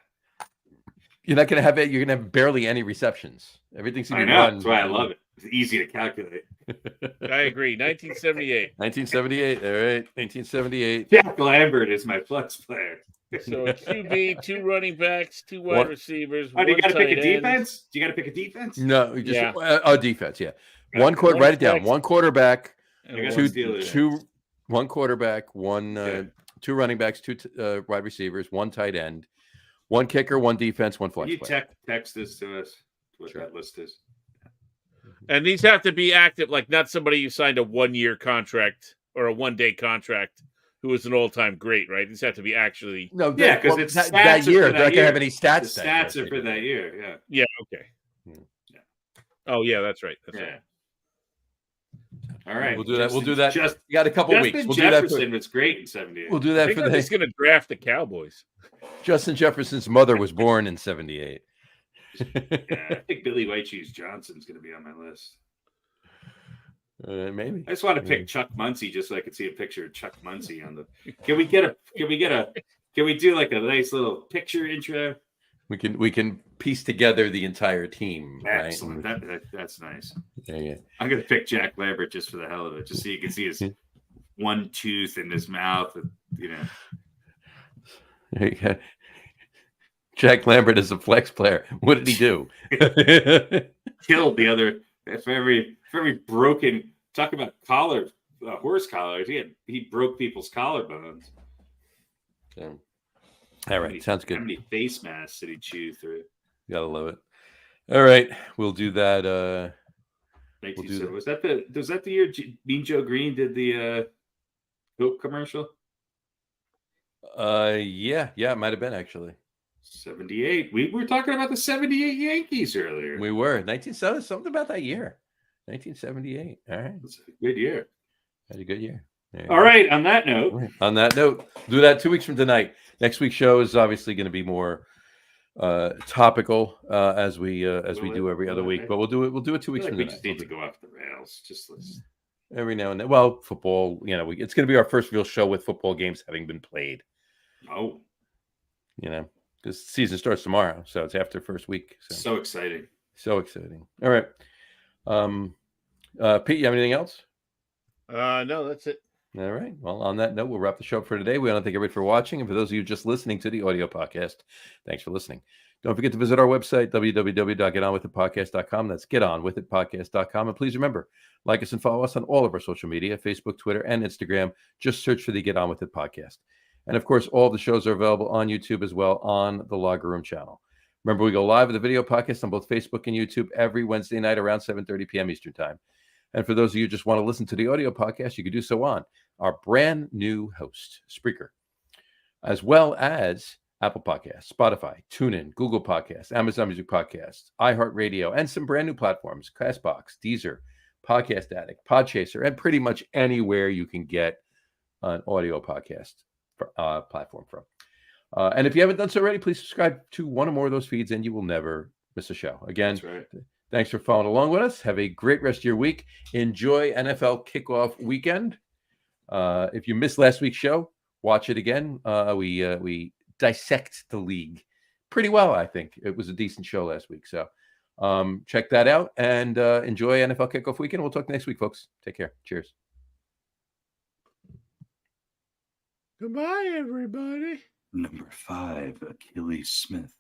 You're not gonna have it. You're gonna have barely any receptions. Everything's gonna be run. That's why I love it. It's easy to calculate. I agree. 1978. 1978. All right. 1978. Jack Lambert is my flex player. So a QB, 2 running backs, 2 wide receivers. Oh, do you got to pick a tight end. defense? Do you got to pick a defense? No, just Yeah. a defense. Yeah. One quarter. Write it down. flex. One quarterback. And One quarterback. One. Okay. 2 running backs. 2 wide receivers. 1 tight end. 1 kicker. 1 defense. 1 flex. You player. text this to us. What Sure. that list is. And these have to be active, like not somebody you signed a 1-year contract or a 1-day contract who was an all-time great, right? These have to be actually. No. Yeah, because it's that year. They're not gonna have any stats. The that stats year. are for that year. Yeah. Yeah. Okay. Yeah. Oh yeah, that's right. That's Yeah. right. All right. We'll do that. We'll do that. Just You got a couple Justin weeks. We'll Jefferson do that. was great in 78. We'll do I that think for I'm the. just going to draft the Cowboys. Justin Jefferson's mother was born in 78. Yeah, I think Billy White Shoes Johnson's going to be on my list. Maybe. I just want to pick Chuck Muncie just so I could see a picture of Chuck Muncie on the. Can we do like a nice little picture intro? We can piece together the entire team. Excellent. Right? That's nice. Yeah. I'm gonna pick Jack Lambert just for the hell of it, just so you can see his one tooth in his mouth. Yeah. Jack Lambert is a flex player. What did he do? Killed the other. For every broken. Talk about horse collars. He broke people's collarbones. So, all right, sounds good. How many face masks did he chew through? Gotta love it. All right, we'll do that. We'll do that. Was that the year Mean Joe Green did the Coke commercial? Yeah, it might have been actually. 78. We were talking about the 78 Yankees earlier. We were 1970. Something about that year. 1978. All right, It's a good year. had a good year. All right. On that note, On that note, do that 2 weeks from tonight. Next week's show is obviously going to be more topical as we do every other week. But we'll do it 2 weeks from we tonight. just need to go off the rails. Just let's. Every now and then. Well, football. It's going to be our first real show with football games having been played. Oh, Because the season starts tomorrow, so it's after first week. so exciting! So exciting. All right. Pete, you have anything else? No, that's it. All right. Well, on that note, we'll wrap the show up for today. We want to thank everybody for watching. And for those of you just listening to the audio podcast, thanks for listening. Don't forget to visit our website, www.getonwithitpodcast.com. That's getonwithitpodcast.com. And please remember, like us and follow us on all of our social media, Facebook, Twitter, and Instagram. Just search for the Get On With It podcast. And of course, all the shows are available on YouTube as well on the Logger Room channel. Remember, we go live with the video podcast on both Facebook and YouTube every Wednesday night around 7:30 p.m. Eastern Time. And for those of you who just want to listen to the audio podcast, you can do so on our brand new host, Spreaker, as well as Apple Podcasts, Spotify, TuneIn, Google Podcasts, Amazon Music Podcasts, iHeartRadio, and some brand new platforms, Castbox, Deezer, Podcast Addict, Podchaser, and pretty much anywhere you can get an audio podcast platform from. And if you haven't done so already, please subscribe to one or more of those feeds and you will never miss a show. Again, That's right. Thanks for following along with us. Have a great rest of your week. Enjoy NFL kickoff weekend. If you missed last week's show, watch it again. We dissect the league pretty well. I think it was a decent show last week. So check that out and enjoy NFL Kickoff Weekend. We'll talk next week, folks. Take care. Cheers. Goodbye, everybody. Number 5, Achilles Smith.